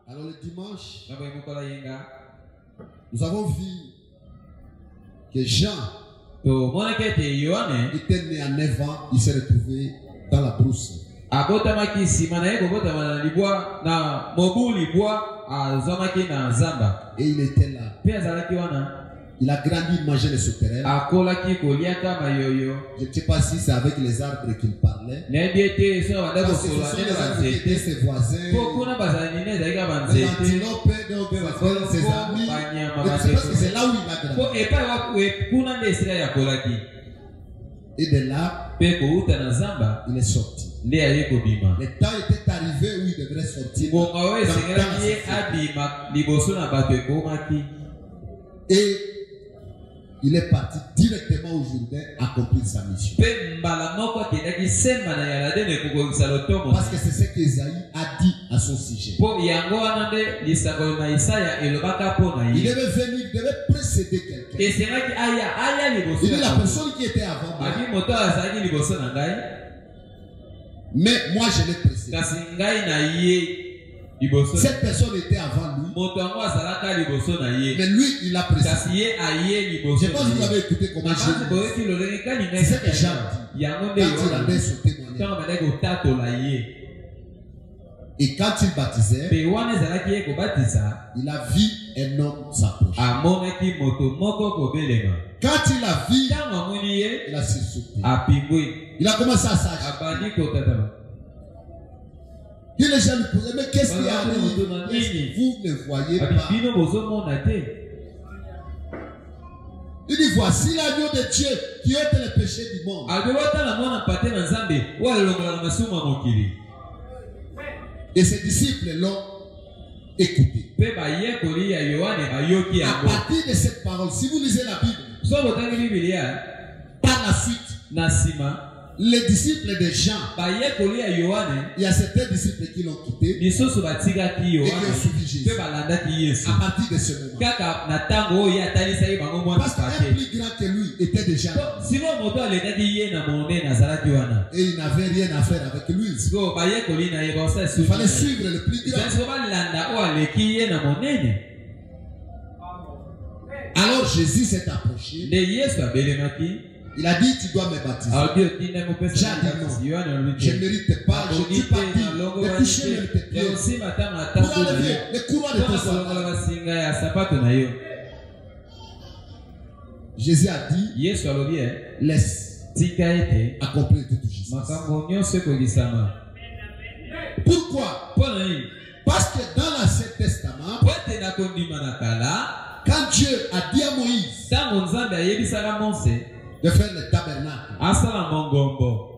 Alors le dimanche, nous avons vu que Jean était né à 9 ans, il s'est retrouvé dans la brousse. Et il était là. Il a grandi, mangé les sauterelles. Je ne sais pas si c'est avec les arbres qu'il parlait. Ce sont les arbres qui étaient ses voisins. Les antilopes, ses amis. Je pense que c'est là où il a grandi. Et de là, il est sorti. Le temps était arrivé où il devrait sortir. Et il est parti directement au Jourdain accomplir sa mission. Parce que c'est ce qu'Ésaïe a dit à son sujet. Il devait venir, il devait précéder quelqu'un. Il dit la personne qui était avant moi. Mais moi je l'ai précédé. Cette personne était avant lui. Mais lui, il a précédé. Je pense que vous avez écouté comment Jésus dit. C'est ce que Jean dit. Quand il allait son témoignage. Et quand il baptisait, il a vu un homme s'approcher. Quand il a vu, il a sursauté. Il a commencé à s'agiter. Et les gens lui posaient, mais qu'est-ce qu'il y a? Vous ne voyez pas. Il dit, voici l'agneau de Dieu qui ôte les péchés du monde. Et ses disciples l'ont écouté. À partir de cette parole, si vous lisez la Bible, par la suite, les disciples de Jean, il y a certains disciples qui l'ont quitté et qui ont suivi Jésus. À partir de ce moment, parce qu'un plus grand que lui était déjà là. Et il n'avait rien à faire avec lui. Il fallait suivre le plus grand. Alors Jésus s'est approché. Il a dit, tu dois me baptiser. Jean dit non. Je ne mérite pas. Je ne suis pas digne de toucher même tes pieds. Pour enlever les courroies de ton sandal. Jésus a dit, laisse accomplir toute justice. Pourquoi? Parce que dans l'Ancien Testament, quand Dieu a dit à Moïse de faire le tabernacle,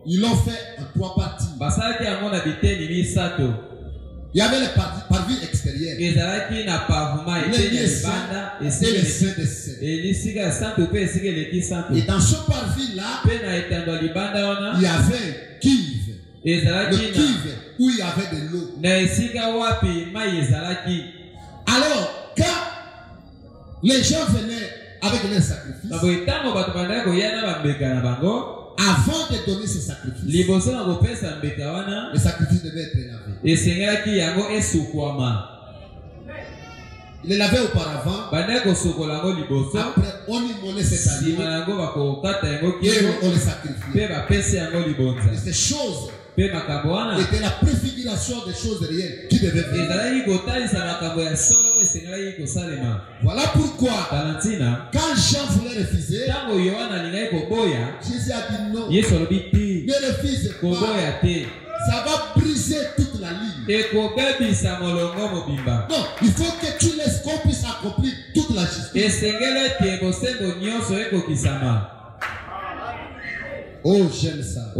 ils l'ont fait en 3 parties. Il y avait le parvis extérieur, les lieux saints et les saints des saints. Et dans ce parvis-là, il y avait un cuve. Le cuve où il y avait de l'eau. Alors, quand les gens venaient avec leurs sacrifices, avant de donner ce sacrifice, le sacrifice devait être lavé. Il est lavé auparavant. Après, on immolait cet animal et on le sacrifiait. Et ces choses étaient la préfiguration des choses réelles qui devaient venir. Voilà pourquoi, quand Jean voulait refuser, Jésus a dit non. Ne refuse pas. Ça va briser toute la ligne. Non, il faut que tu laisses qu'on puisse accomplir toute la justice. Oh, j'aime ça.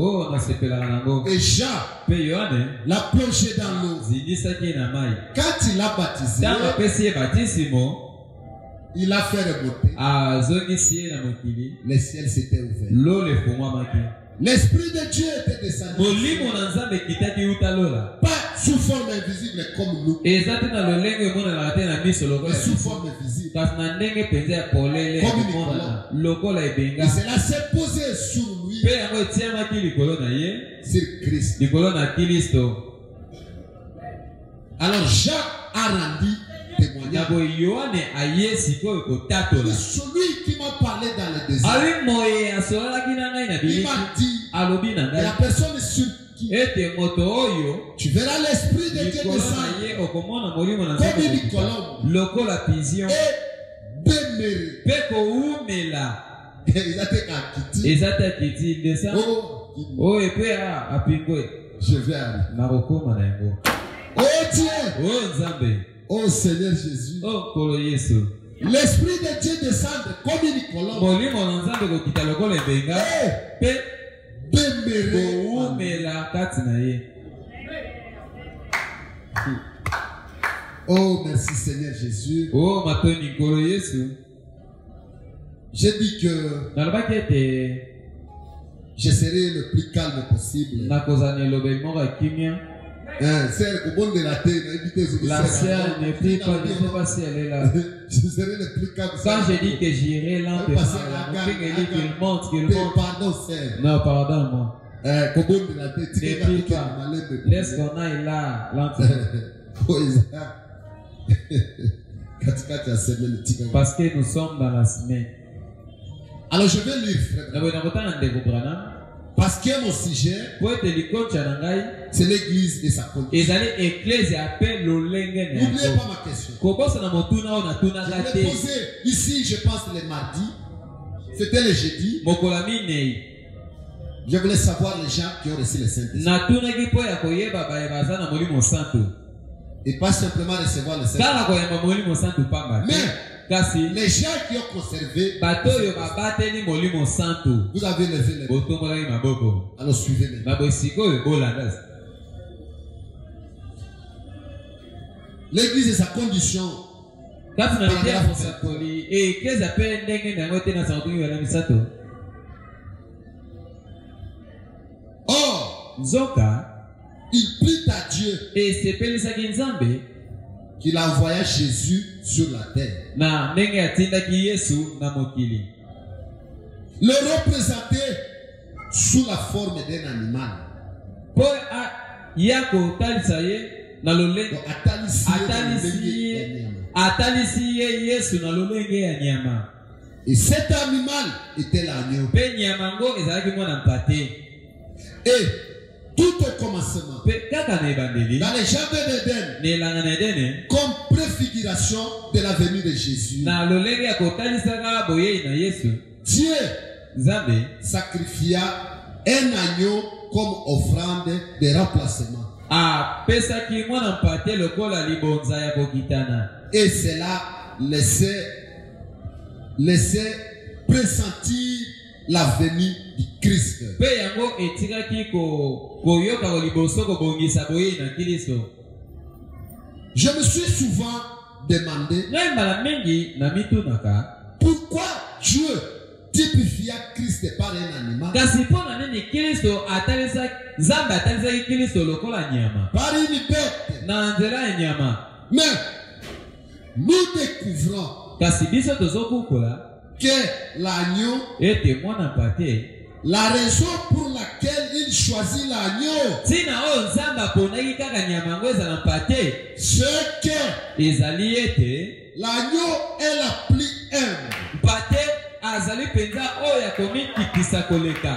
Et Jean l'a plongé dans l'eau. Quand il a baptisé, il a fait remonter. Le ciel s'était ouvert. L'Esprit de Dieu était descendu. Pas sous forme invisible comme nous. Mais sous forme visible. Comme une colonne. Et cela s'est posé sur lui. Sur Christ. Alors Jean a a rendu témoignage. Celui qui m'a parlé dans le désert, il m'a dit, la personne est sur qui tu verras l'esprit de Dieu descendre comme une colombe et demeurer. Je vais arriver. Oh Dieu. Oh Seigneur Jésus. L'esprit de Dieu descend comme une colombe. Oh merci Seigneur Jésus. J'ai dit que je serai le plus calme possible. La sœur ne prie pas, je ne sais pas si elle est là. Je serai le plus calme. Quand je dis que j'irai lentement, qu'il monte. Pardon, sœur. Non, pardonne-moi. Ne prie pas. Laisse qu'on aille là, lentement. Parce que nous sommes dans la semaine. Alors je vais lire, frère. Parce que mon sujet, c'est l'église et sa condition. N'oubliez pas ma question. Je l'ai posé ici, je pense, le mardi. C'était le jeudi. Je voulais savoir les gens qui ont reçu le Saint-Esprit. Et pas simplement recevoir le Saint-Esprit. Mais les gens qui ont conservé, vous avez levé les mains. Alors suivez-les. L'église et sa condition. Or, il prie à Dieu qu'il a envoyé Jésus sur la terre. Le représenter sous la forme d'un animal. Et cet animal était l'agneau. Et tout au commencement, dans les jardins d'Éden, comme préfiguration de la venue de Jésus, Dieu sacrifia un agneau comme offrande de remplacement. Et cela laissait pressentir la venue du Christ. Je me suis souvent demandé pourquoi Dieu typifia Christ par un animal, par une bête. Mais nous découvrons que l'agneau, la raison pour laquelle il choisit l'agneau, c'est que l'agneau est la plus humble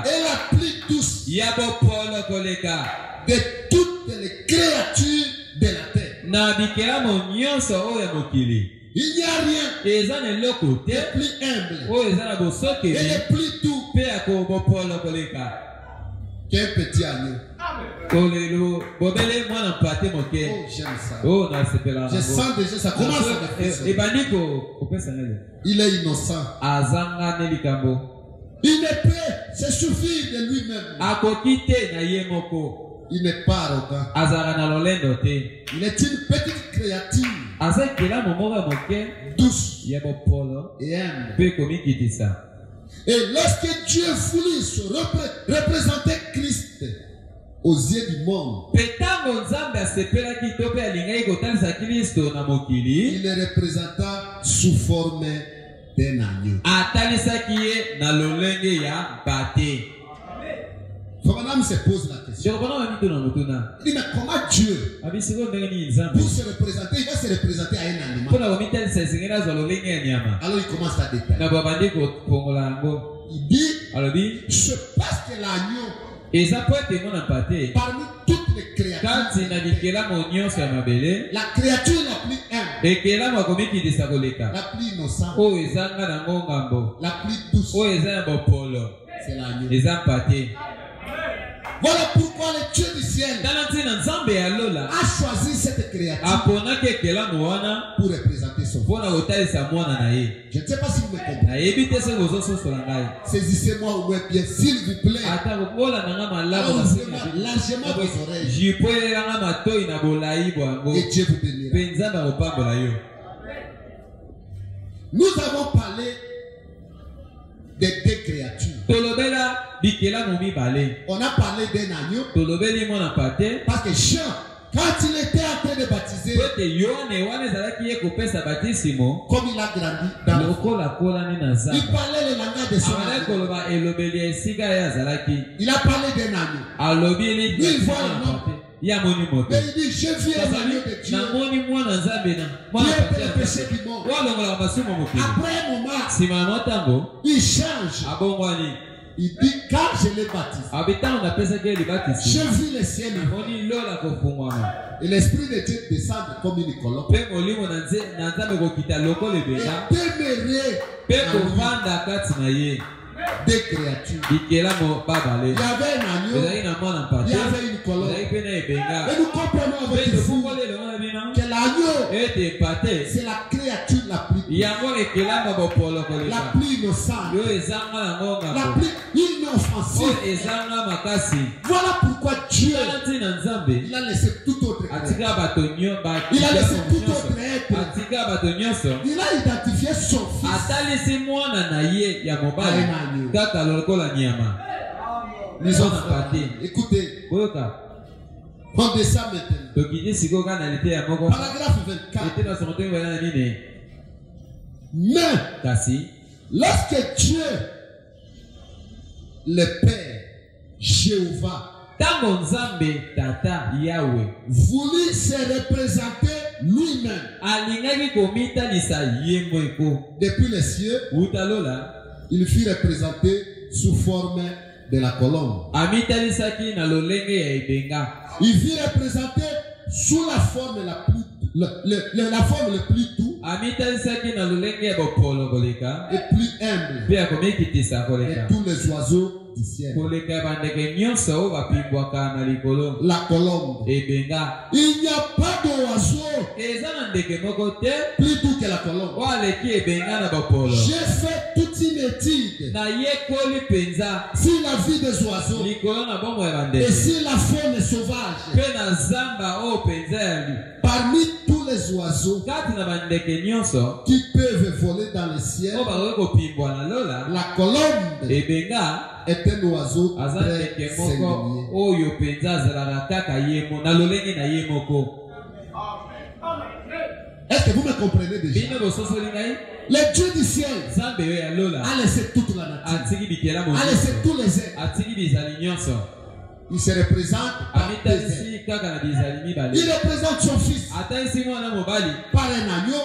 et la plus douce de toutes les créatures de la terre. Il n'y a rien de plus humble et de plus doux qu'un petit agneau. Oh, j'aime ça. Je sens déjà ça commence à me faire. Il est innocent. Il ne peut se suffire de lui-même. Il n'est pas arrogant. Il est une petite créature douce et humble. Et lorsque Dieu voulut se représenter Christ aux yeux du monde, il le représenta sous forme d'un agneau. Madame se pose la question. Il dit, mais comment Dieu, pour se représenter, il va se représenter à un animal. Alors il commence à détailler. Il dit, je pense que l'agneau, parmi toutes les créatures, la créature la plus humble, la plus innocente, la plus douce, c'est l'agneau. Voilà pourquoi le Dieu du ciel a choisi cette créature pour représenter son fils. Je ne sais pas si vous me comprenez. Saisissez-moi au moins bien, s'il vous plaît. Alors, largement vos oreilles. Et Dieu vous bénira. Nous avons parlé des deux créatures. On a parlé d'un agneau. Parce que Jean, quand il était en train de baptiser, comme il a grandi dans le il parlait le langage de son agneau. Il a parlé d'un agneau. Lui, il voit un homme. Mais il dit, je vis un agneau de Dieu. Dieu peut le péché du monde. Après un moment, il change. Il dit, quand je l'ai baptisé, je vis le ciel et l'Esprit de Dieu descend comme une colombe. Et demeurer des créatures. Il y avait un agneau, il y avait une colombe. Et nous comprenons avec vous que l'agneau, c'est la créature la plus innocente, la plus inoffensive. Voilà pourquoi Dieu, il a laissé tout autre être. Il a laissé tout autre être. Il a identifié son fils. Écoutez, on descend maintenant. Paragraphe 24. Mais lorsque Dieu, le Père, Jéhovah, voulut se représenter lui-même depuis les cieux, il fut représenté sous forme de la colombe. Il fut représenté sous la forme la plus la forme le plus doux et plus humble et tous les oiseaux du ciel. La colombe. Il n'y a pas d'oiseau plus doux que la colombe. J'ai fait toute une étude sur la vie des oiseaux et sur la faune sauvage. Parmi tous les oiseaux qui peuvent voler dans le ciel, la colombe est un oiseau très singulier. Est-ce que vous me comprenez déjà? Le Dieu du ciel a laissé toute la nature, a laissé tous les êtres. Il se représente par il représente son fils par un agneau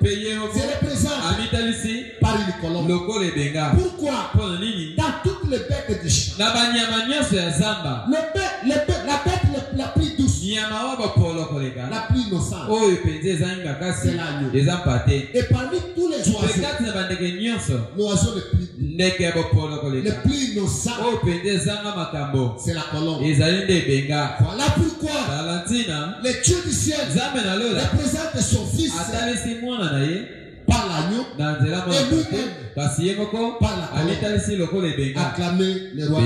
et lui-même se représente par une colombe. Pourquoi? Dans toutes les bêtes du champ, la bête la plus douce, la plus innocente, c'est l'agneau. Et parmi tous les oiseaux, l'oiseau le plus innocent, c'est la colombe. Voilà pourquoi le Dieu du ciel représente son fils par l'agneau et lui-même par la colombe. Acclamez le roi.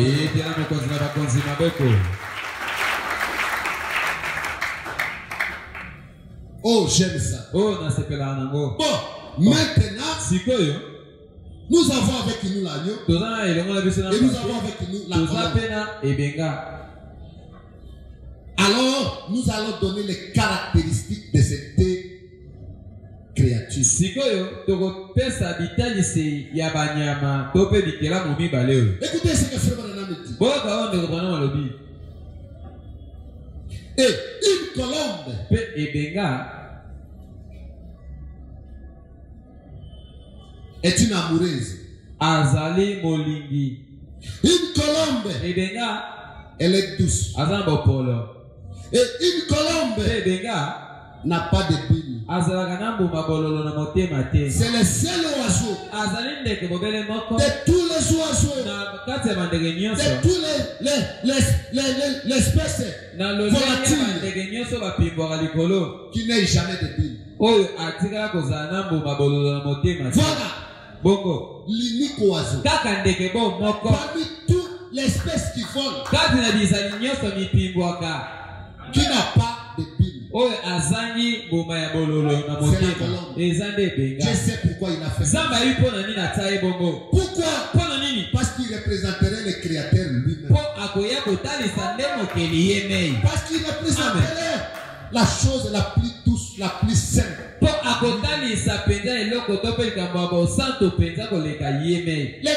Oh, j'aime ça. Bon, maintenant, nous avons avec nous l'agneau et nous avons avec nous la colombe. Alors, nous allons donner les caractéristiques de ces deux créatures. Écoutez ce que Frère Branham me dit. Et une colombe est une amoureuse. Azali molingi. Une colombe, elle est douce. Et une colombe n'a pas de bile. C'est le seul oiseau de tous les oiseaux, de tous l'espèce volatile qui n'est jamais de bile. Voilà l'unique oiseau parmi toutes les espèces qui volent qui n'a pas de bile. Je sais pourquoi il a fait ça. Pourquoi? Parce qu'il représenterait le Créateur lui-même. Parce qu'il représenterait la chose la plus douce, la plus simple. Les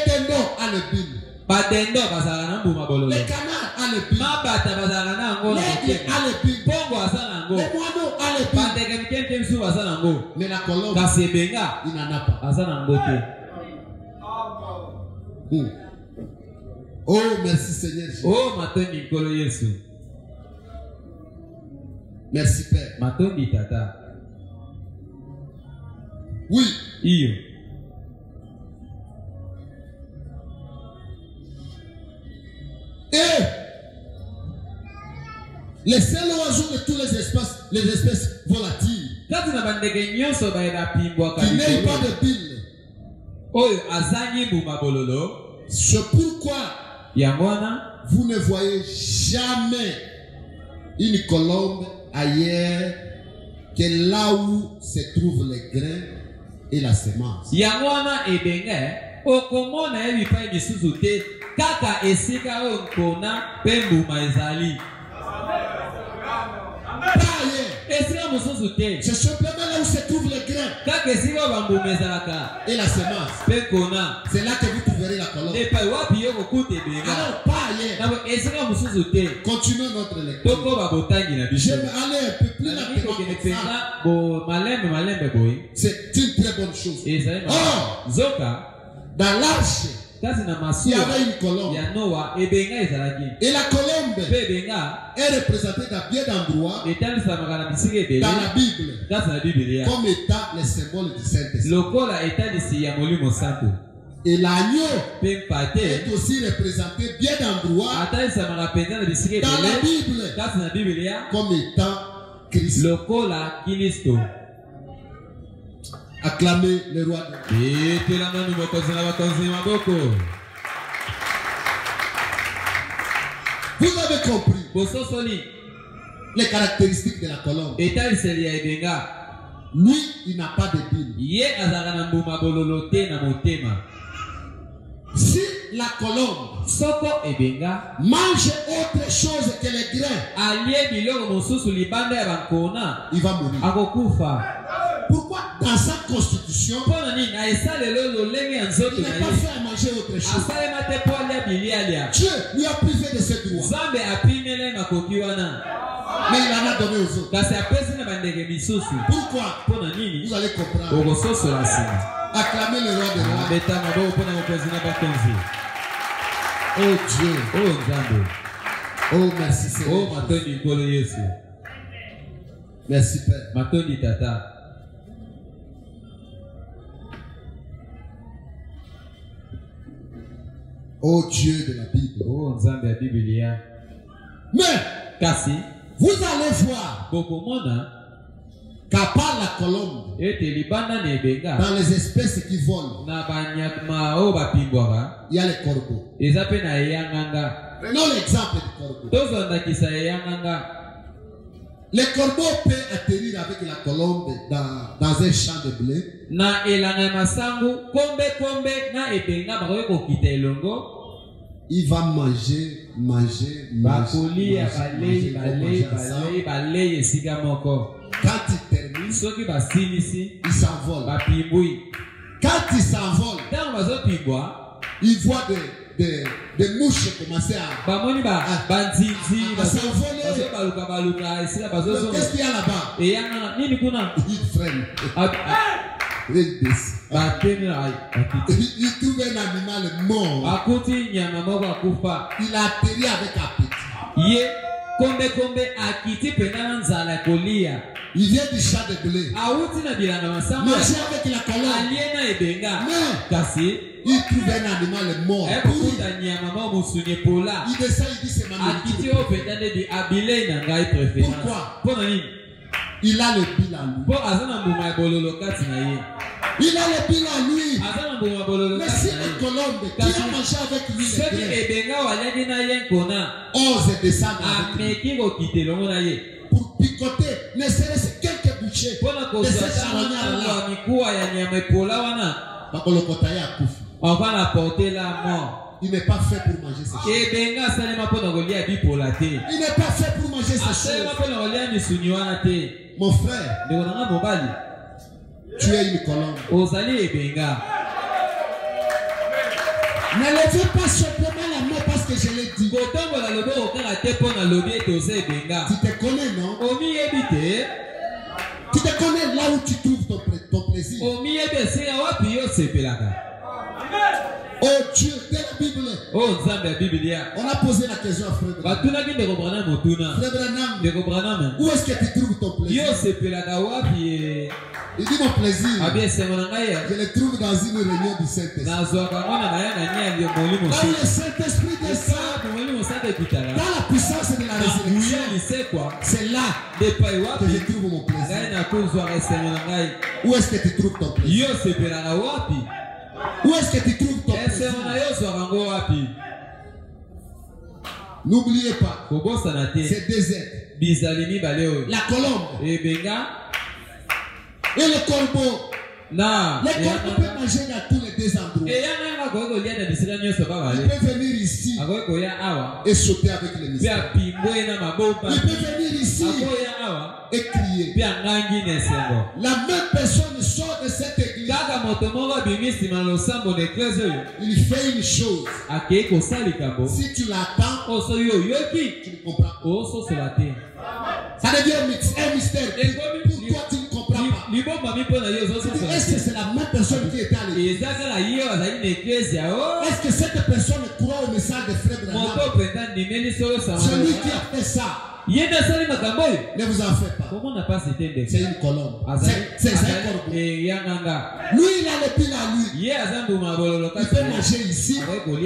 dindons a le bile. Les canards a le bile. L'aigle a le bile. Les moineaux a le bile. Mais la colombe, il n'en a pas. Oh, merci Seigneur Jésus. Merci Père. Oui. Et les seuls oiseaux de tous les espèces volatiles qui n'aient pas de bile. C'est pourquoi vous ne voyez jamais une colombe ailleurs que là où se trouvent les grains et la semence. C'est simplement là où se trouvent les grains et la semence. C'est là que vous trouverez la colombe. Alors pas ailleurs. Continuons notre lecture. Je vais aller un peu plus rapidement. C'est une très bonne chose. Oh, dans l'arche, il y avait une colombe. Et la colombe est représentée dans bien d'endroits dans la Bible comme étant le symbole du Saint-Esprit. Et l'agneau est aussi représenté bien d'endroits dans la Bible comme étant Christ. Acclamez le roi de Dieu. Vous avez compris les caractéristiques de la colombe. Lui, il n'a pas de bile. Si la colombe mange autre chose que les grains, il va mourir. Pourquoi dans sa constitution, il n'a pas fait à manger autre chose? Dieu lui a privé de ce droit. Mais il en a donné aux autres. Pourquoi? Vous allez comprendre. Acclamez le roi des rois. Oh Dieu. Oh merci Seigneur. Merci Père. Oh Dieu de la Bible. Mais vous allez voir qu'à part la colombe, dans les espèces qui volent, il y a les corbeaux. Prenons l'exemple du corbeau. Le corbeau peut atterrir avec la colombe dans un champ de blé. Il va manger. Quand il termine, il s'envole. Quand il s'envole, il voit des mouches commençaient à s'envoler. Qu'est-ce qu'il y a là-bas? Ils freinent. Il trouve un animal mort. Il a atterri avec appétit. Il vient du champ de blé. Manger avec la colombe. Mais il trouve un animal mort. Il descend, il dit c'est ma nourriture. Pourquoi? Il a le bill à lui. Il a le bill à lui. Mais si la colombe qui a mangé avec lui ose descendre avec lui pour picoter, ne serait-ce quelques bouchées de cette charognard-là, il n'est pas fait pour manger ces choses. Il n'est pas fait pour manger ces choses. Mon frère, tu es une colombe. Ne levez pas simplement la main parce que je l'ai dit. Tu te connais, non? Tu te connais là où tu trouves ton plaisir. Oh Dieu, de la Bible. On a posé la question à Frère Branham. Où est-ce que tu trouves ton plaisir? Il dit mon plaisir, je le trouve dans une réunion du Saint-Esprit. Dans le Saint-Esprit descend, dans la puissance de la résurrection, c'est là que je trouve mon plaisir. Où est-ce que tu trouves ton plaisir? Où est-ce que tu trouves ton plaisir? N'oubliez pas, c'est deux êtres. La colombe et le corbeau. Les corbeaux peuvent manger dans tous les deux endroits. Ils peuvent venir ici et sauter avec les mystères. Ils peuvent venir ici et crier. La même personne sort de cette église. Il fait une chose. Si tu l'attends, tu ne comprends pas. Ça devient un mystère. Pourquoi tu ne comprends pas? Est-ce que c'est la même personne qui était à l'église? Est-ce que cette personne croit au message de Frère Branham? Celui qui a fait ça ne vous en faites pas. C'est une colombe. C'est un corbeau. Lui, il a le pile à lui. Il peut manger ici. Il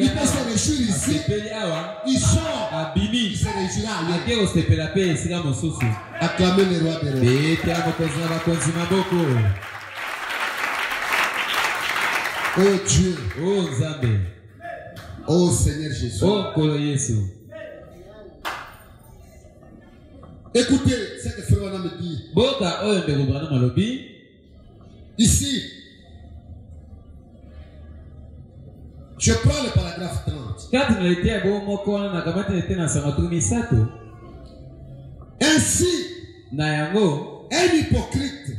peut se réjouir ici. Il sort. Il se réjouira ailleurs. Acclamez le roi des rois. Oh Dieu. Oh Seigneur Jésus. Écoutez ce que Frère Branham me dit. Ici, je prends le paragraphe 30. Ainsi, un hypocrite,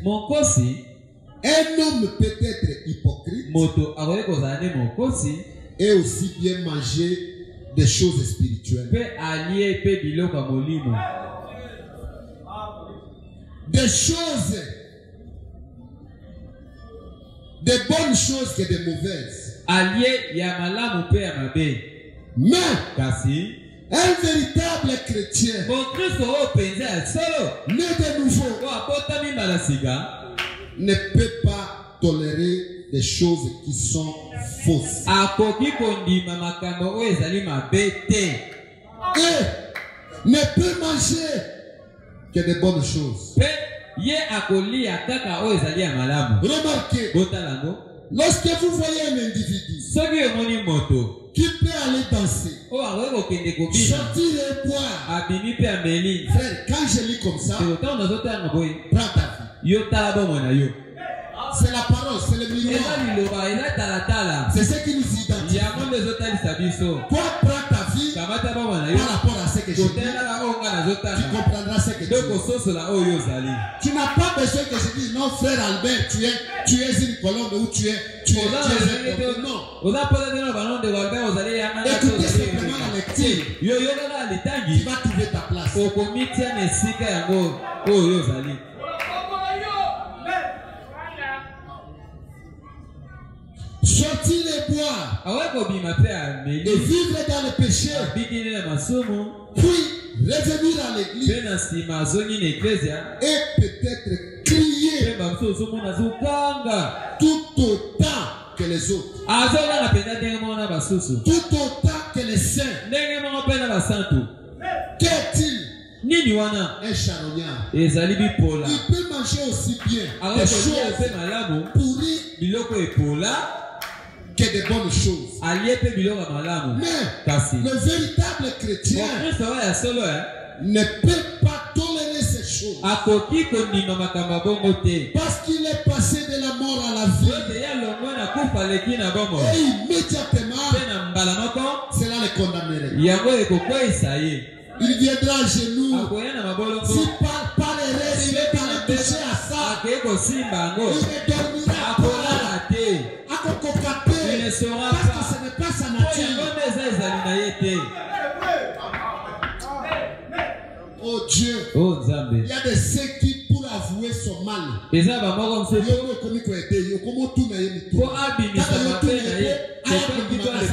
un homme peut être hypocrite et aussi bien manger des choses spirituelles. Des choses, des bonnes choses que des mauvaises. Mais un véritable chrétien, né de nouveau, ne peut pas tolérer des choses qui sont fausses. Et ne peut manger que des bonnes choses. Remarquez, lorsque vous voyez un individu qui peut aller danser, sortir et boire, frère, quand je lis comme ça, prends ta vie. C'est la parole, c'est le miroir. C'est ce qui nous identifie. Toi, prends ta vie par rapport à ce que que je dis, tu comprendras ce que tu dis. Tu n'as pas besoin que je dise, non frère Albert, tu es une colombe ou tu es un colombe. Non. Écoutez simplement la lecture. Tu vas trouver ta place. Sortir les bois et vivre dans le péché, puis revenir à l'église et peut-être crier tout autant que les autres, tout autant que les saints. Qu'est-il? Un charognard. Il peut manger aussi bien des choses pourries que de bonnes choses. Mais le véritable chrétien ne peut pas tolérer ces choses. Parce qu'il est passé de la mort à la vie. Et immédiatement, cela le condamnerait. Il viendra à genoux. Si par les rêves, il est allé toucher à ça, il ne dormira pas. Il ne saura pas. Parce que ce n'est pas sa nature. Oh Dieu. Il y a des saints qui, pour avouer son mal,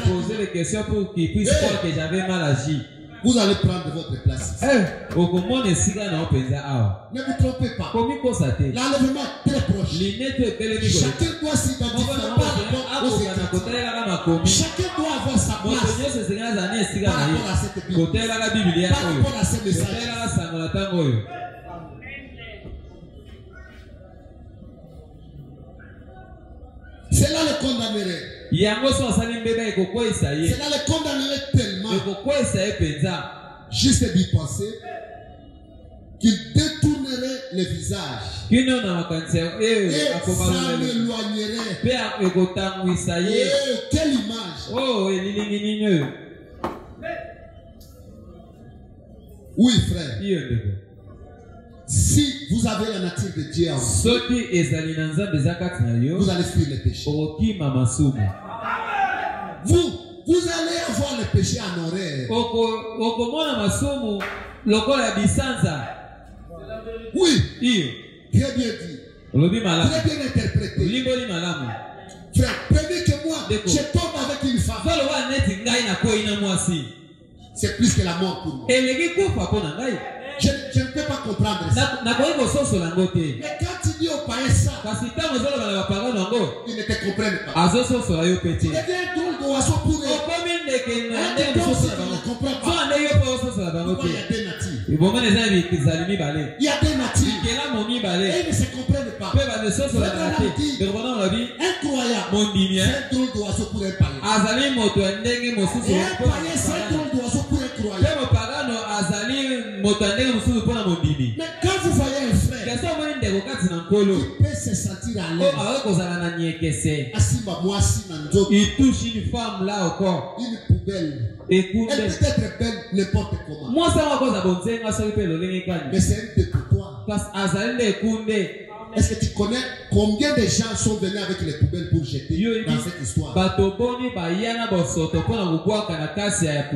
poser des questions pour qu'il puisse croire que j'avais mal agi. Vous allez prendre votre place. Ne vous trompez pas. L'enlèvement est très proche. Chacun doit s'identifier par rapport aux Écritures. Chacun doit avoir sa place par rapport à cette Bible, par rapport à ces messages. Cela le condamnerait. Cela le condamnerait tellement. Juste d'y penser qu'il détournerait le visage et s'en éloignerait. Quelle image! Oui, frère. Si vous avez la nature de Dieu en vous, vous allez fuir le péché. Vous allez avoir le péché en horaire. Oui. Très bien dit. Très bien interprété. Frère, prenez que moi, je tombe avec une femme. C'est plus que la mort pour moi. Je ne peux pas comprendre ça. Mais quand tu dis au païen ça, ils ne te comprennent pas. Tu deviens un drôle d'oiseau pour eux. Il y a deux natures. Et ils ne se comprennent pas. Incroyable. C'est un drôle d'oiseau pour un païen. Et un païen, c'est un drôle d'oiseau pour un croyant. Mais quand vous voyez un frère qui peut se sentir à l'aise, il touche une femme là encore, une poubelle, elle peut être belle n'importe comment, mais c'est un dépotoir. Est-ce que tu connais combien de gens sont venus avec les poubelles pour jeter dans cette histoire?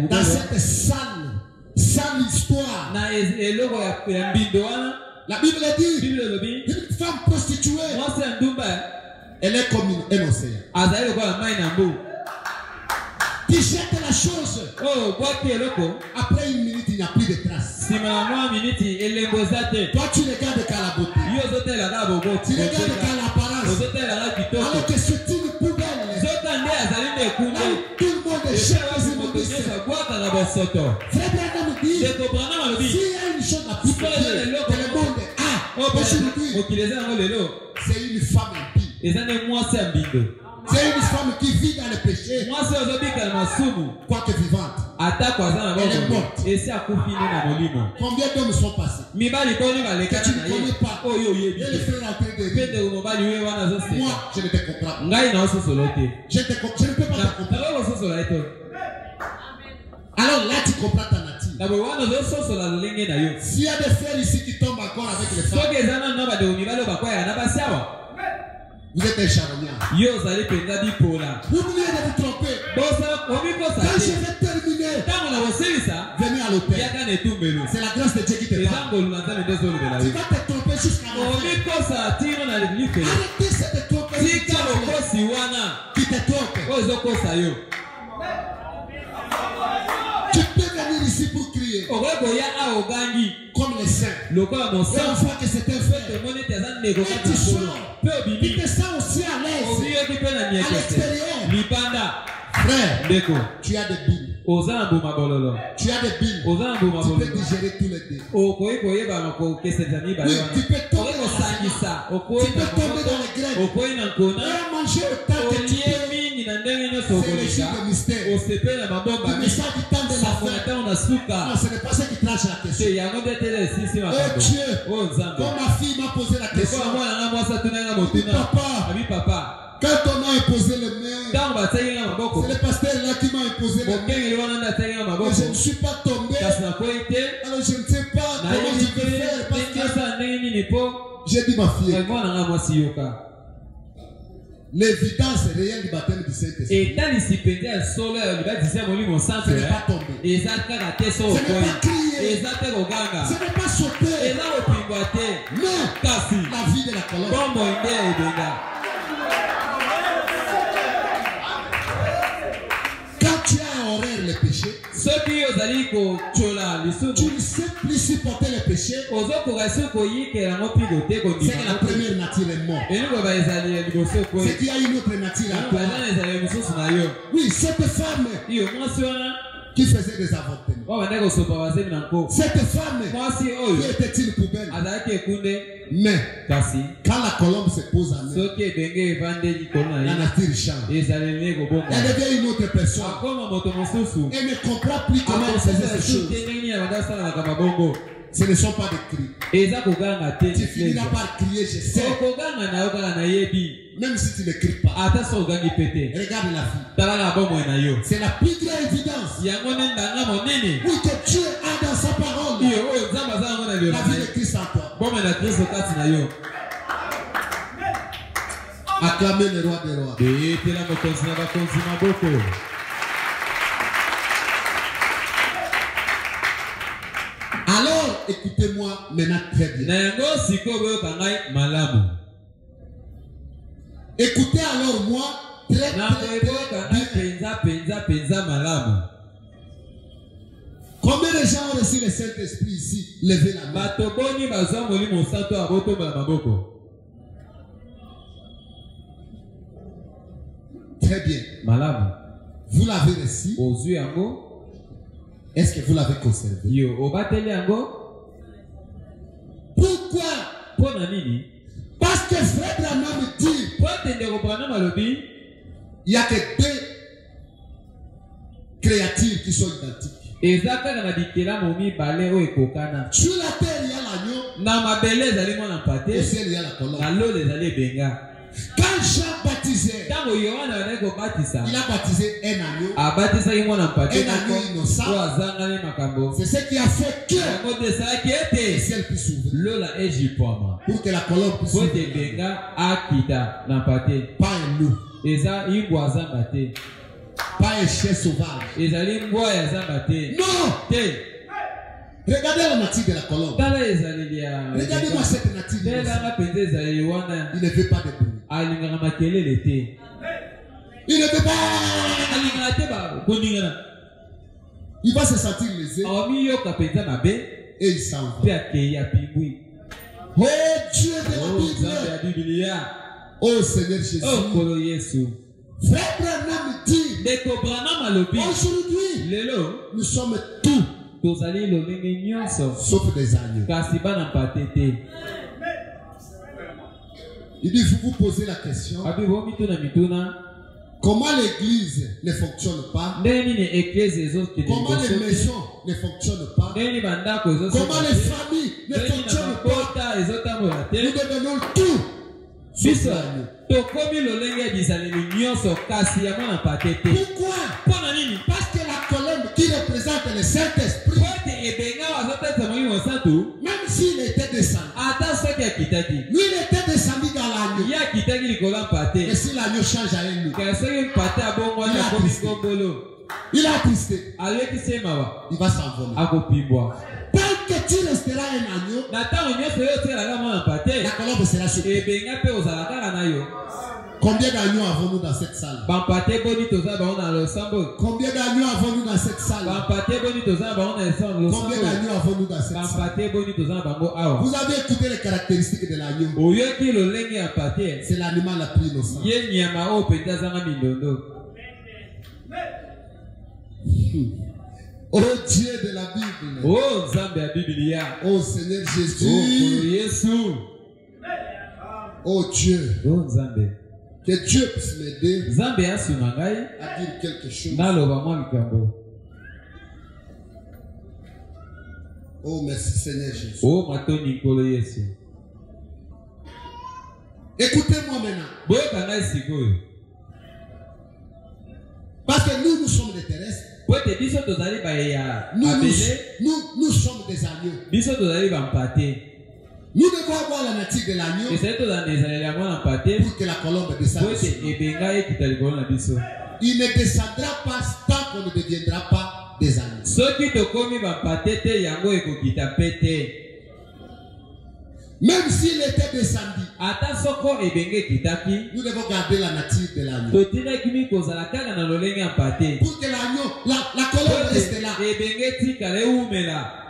Dans cette sale histoire. La Bible dit une femme prostituée, elle est comme un océan. Tu jettes la chose. Après une minute, il n'y a plus de traces. Toi, tu regardes qu'à la beauté. Tu regardes qu'à l'apparence. Alors que c'est une poubelle. Tout le monde jette les immondices. Frère Branham dit, s'il y a une chose la plus belle que le monde a, c'est une femme impie. C'est une femme qui vit dans le péché, quoique vivante. Elle est morte. Combien d'hommes sont passés que tu ne connais pas? Et les frères en train de dire, moi, je ne te comprends pas. Je ne peux pas te comprendre. Alors là, tu comprends ta nature. S'il y a des frères ici qui tombent encore avec les femmes, vous êtes un charognard. Vous oubliez de vous tromper. Quand je vais terminer, venez à l'hôtel. C'est la grâce de Dieu qui te parle. Tu vas te tromper jusqu'à la fin. Arrêtez cette tromperie qui te trompe. Tu peux venir ici pour crier comme les saints. Et on voit que c'est un frère. Et tu sors. Tu te sens aussi à l'aise à l'extérieur. Frère, tu as des billes. Tu as des billes. Tu peux digérer tous les deux. Oui, tu peux tomber dans ça. Tu peux tomber dans les graines. Et manger autant que tu peux. C'est le jour de mystère. Tu me sens du temps de la fin. Non, ce n'est pas ça qui tranche la question. Oh Dieu, quand ma fille m'a posé la question, papa, quand on m'a imposé le main, c'est le pasteur là qui m'a imposé le main. Mais je ne suis pas tombé. Alors je ne sais pas comment je peux faire. Parce que j'ai dit ma fille, l'évidence réelle du baptême du Saint-Esprit, ce n'est pas tomber, ce n'est pas crier, ce n'est pas sauter, mais la vie de la colonne. Quand tu as un horaire le péché, tu ne sais plus supporter le péché. C'est que la première nature est morte. C'est qu'il y a une autre nature à toi. Oui, cette femme qui faisait des avortements, cette femme qui était une poubelle, mais quand la colombe se pose en elle, la nature change. Elle devient une autre personne. Elle ne comprend plus comment elle faisait ces choses. Ce ne sont pas des cris. Tu finiras par crier, je sais. Même si tu ne cries pas. Regarde la vie. C'est la plus grande évidence. Oui, que Dieu a dans sa parole la vie de Christ en toi. Acclamez le roi des rois. Alors, écoutez-moi maintenant très bien. Écoutez alors moi très bien. Combien de gens ont reçu le Saint-Esprit ici? Levez la main. Très bien. Vous l'avez reçu? Est-ce que vous l'avez conservé? Pourquoi? Parce que frère Branham dit, il n'y a que deux créatures qui sont identiques. Sur la terre, il y a l'agneau. Au ciel, il y a la colombe. Quand Jean baptisait, il a baptisé un agneau. Un agneau innocent. C'est ce qui a fait que le ciel puisse s'ouvrir. Pour que la colombe puisse s'ouvrir. Pas un loup. Pas un chien sauvage. Non! Regardez la nature de la colombe. Regardez-moi cette nature. Il ne veut pas de bruit. Il ne veut pas. Il va se sentir lésé. Et il s'en va. Oh Dieu de la Bible. Oh Seigneur Jésus. Frère Branham dit, aujourd'hui, nous sommes tous sauf des agneaux. Il dit, vous vous posez la question, comment l'église ne fonctionne pas, comment les maisons ne fonctionnent pas, comment les familles ne fonctionnent pas. Nous devenons tout sauf l'agneau. Pourquoi? Parce que la colombe qui représente le Saint-Esprit même s'il était descendu, lui il était descendu dans l'agneau. Mais si l'agneau change à un loup, il a attristé. Il va s'envoler. Tant que tu resteras un agneau, la colombe sera sur toi. Combien d'agneaux avons-nous dans cette salle? Combien d'agneaux avons-nous dans cette salle? Combien d'agneaux avons-nous dans cette salle? Vous avez écouté les caractéristiques de l'agneau. C'est l'animal la plus innocent. Oh Dieu de la Bible. Oh Seigneur Jésus. Oh Dieu. Que Dieu puisse m'aider à dire quelque chose. Oh merci Seigneur Jésus. Écoutez-moi maintenant. Parce que nous sommes des terrestres. Nous sommes des agneaux. Nous devons avoir la nature de l'agneau pour que la colombe descende. Il ne descendra pas tant qu'on ne deviendra pas des agneaux. Même s'il était descendu, nous devons garder la nature de l'agneau. Pour que l'agneau, la colombe reste là.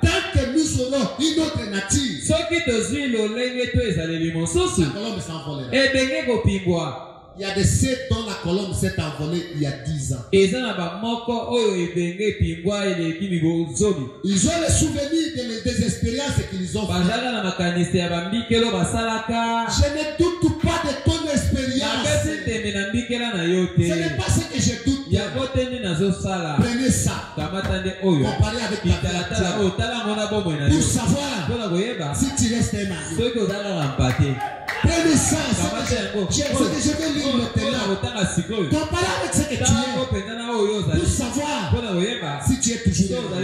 Tant que nous serons une autre nature, la colombe s'envolera. Il y a des ceux dont la colombe s'est envolée il y a 10 ans. Ils ont le souvenir des expériences qu'ils ont faites. Je ne doute pas de ton expérience. Ce n'est pas ce que je doute. Prenez ça. Comparez avec ta pour savoir si tu restes un agneau. Prenez ça. Je vais lire maintenant. Comparez avec ce que tu es. Pour savoir si tu es toujours là.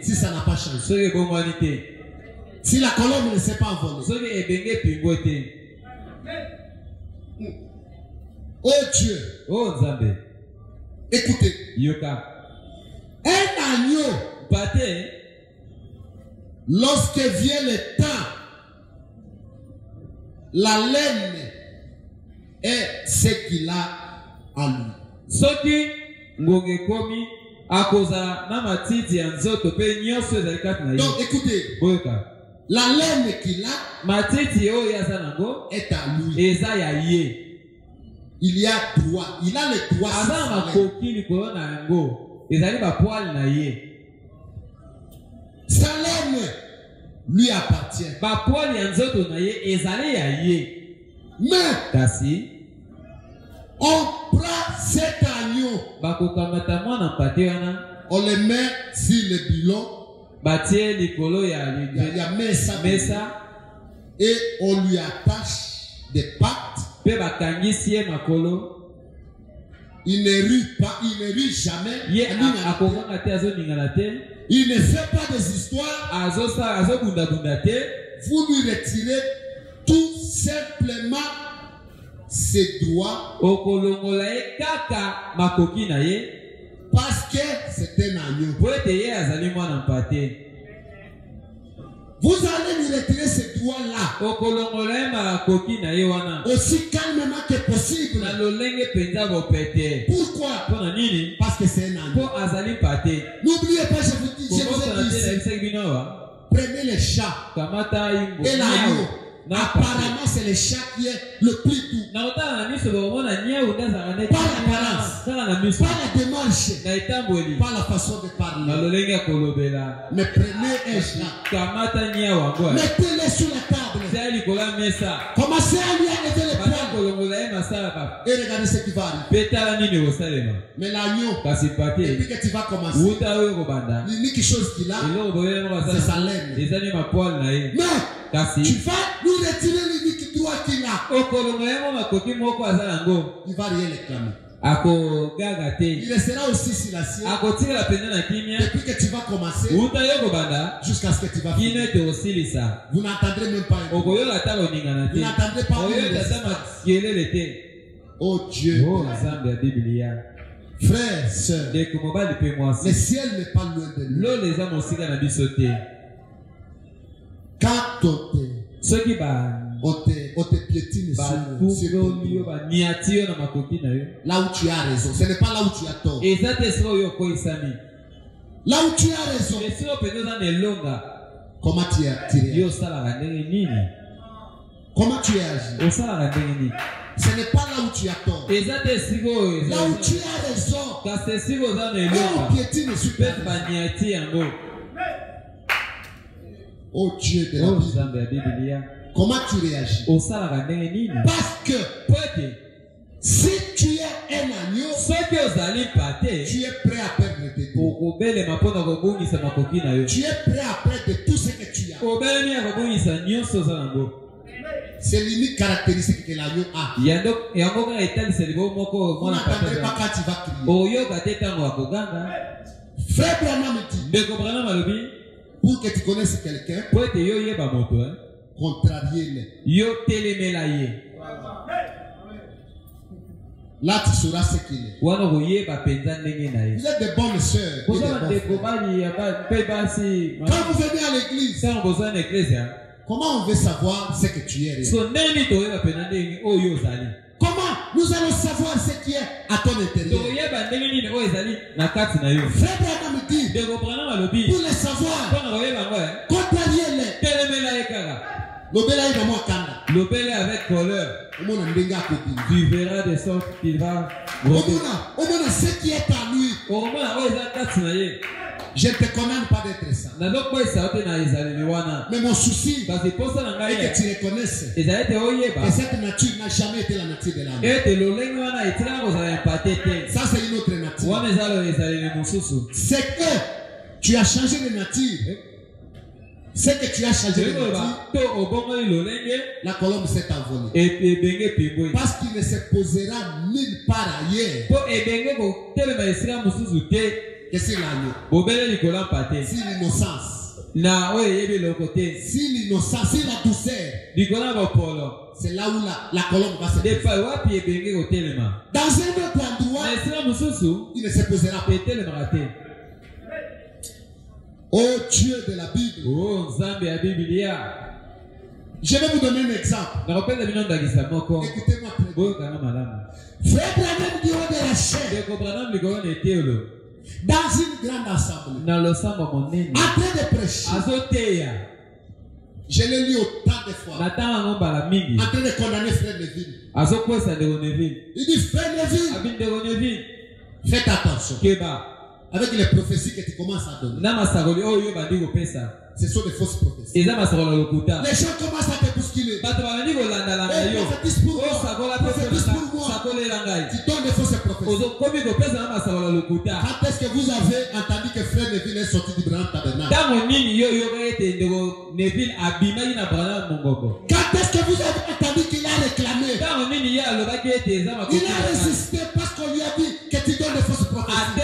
Si ça n'a pas changé. Si la colombe ne s'est pas envolée. Oh Dieu. Écoutez. Un agneau, lorsque vient le temps, la laine est ce qu'il a en lui. Donc écoutez, la laine qu'il a est à lui. Il y a droit. Il a le droit. Sa laine lui appartient. Mais on prend cet agneau, on le met sur le bilon, il y a mesa, et on lui attache des pattes. Il ne rit pas, il ne rit jamais. Il ne fait pas des histoires. Vous lui retirez tout simplement ses doigts. Parce que c'est un agneau. Vous allez lui retirer ces doigts-là aussi calmement que possible. Pourquoi? Parce que c'est un agneau. N'oubliez pas, je vous dis ici, prenez le chat et l'agneau. Apparemment, c'est le chat qui est le plus doux. Pas l'apparence, pas la démarche, pas la façon de parler. Mais prenez un chat, mettez-le sur la table, commencez à lui enlever les poils et regardez ce qui va arriver. Mais l'agneau, depuis que tu vas commencer, l'unique chose qu'il a, c'est sa laine. Mais tu vas lui retirer l'unique droit qu'il a. Il va rien réclamer. Il restera aussi silencieux depuis que tu vas commencer jusqu'à ce que tu vas finir. Vous n'entendrez même pas un bruit. Vous n'entendrez pas oh Dieu. Frères, sœurs, le ciel n'est pas loin de nous. Quand on te piétine sur là où tu as raison, ce n'est pas là où tu as tort. Là où tu as raison, comment tu as tiré? Comment tu as agi? Ce n'est pas là où tu as tort. Là où tu as raison, on piétine sur ta raison. Oh Dieu de la Bible. Comment tu réagis? Parce que si tu es un agneau, tu es prêt à perdre tes deux. Tu es prêt à perdre tout ce que tu as. C'est l'unique caractéristique que l'agneau a. Vous n'entendrez pas quand tu vas crier. Frère Branham dit, pour que tu connaisses quelqu'un, contrariez-le. Là, tu sauras ce qu'il est. Vous êtes de bonnes sœurs. Quand vous venez à l'église, comment on veut savoir ce que tu es réel? Comment nous allons savoir ce qui est à ton intérieur? Frère Branham me dit, pour le savoir, contrariez-les. L'obéler avec colère. Tu verras de sorte qu'il va. Ce qui est à lui. Je ne te commande pas d'être ça. Mais mon souci est que tu reconnaisses que cette nature n'a jamais été la nature de l'âme. Ça, c'est une autre nature. C'est que tu as changé de nature. C'est que tu as changé de nature. La colombe s'est envolée. Parce qu'il ne se posera nulle part ailleurs que c'est l'agneau. Si l'innocence, si la douceur, c'est là où la colombe va se poser. Dans un autre endroit, il ne se posera pas. Oh Dieu de la Bible. Je vais vous donner un exemple. Écoutez-moi très bien. Frère Branham dit de la chair. Dans une grande assemblée, en train de prêcher, je l'ai lu autant de fois, en train de condamner Frère Neville. Il dit, Frère Neville, faites attention avec les prophéties que tu commences à donner. Ce sont des fausses prophéties. Les gens commencent à te bousculer. Prophétise pour moi. Prophétise pour moi. Tu donnes des fausses prophéties. Quand est-ce que vous avez entendu que Frère Neville est sorti du Branham Tabernacle? Quand est-ce que vous avez entendu qu'il a réclamé? Il a résisté parce qu'on lui a dit que tu donnes des fausses prophéties.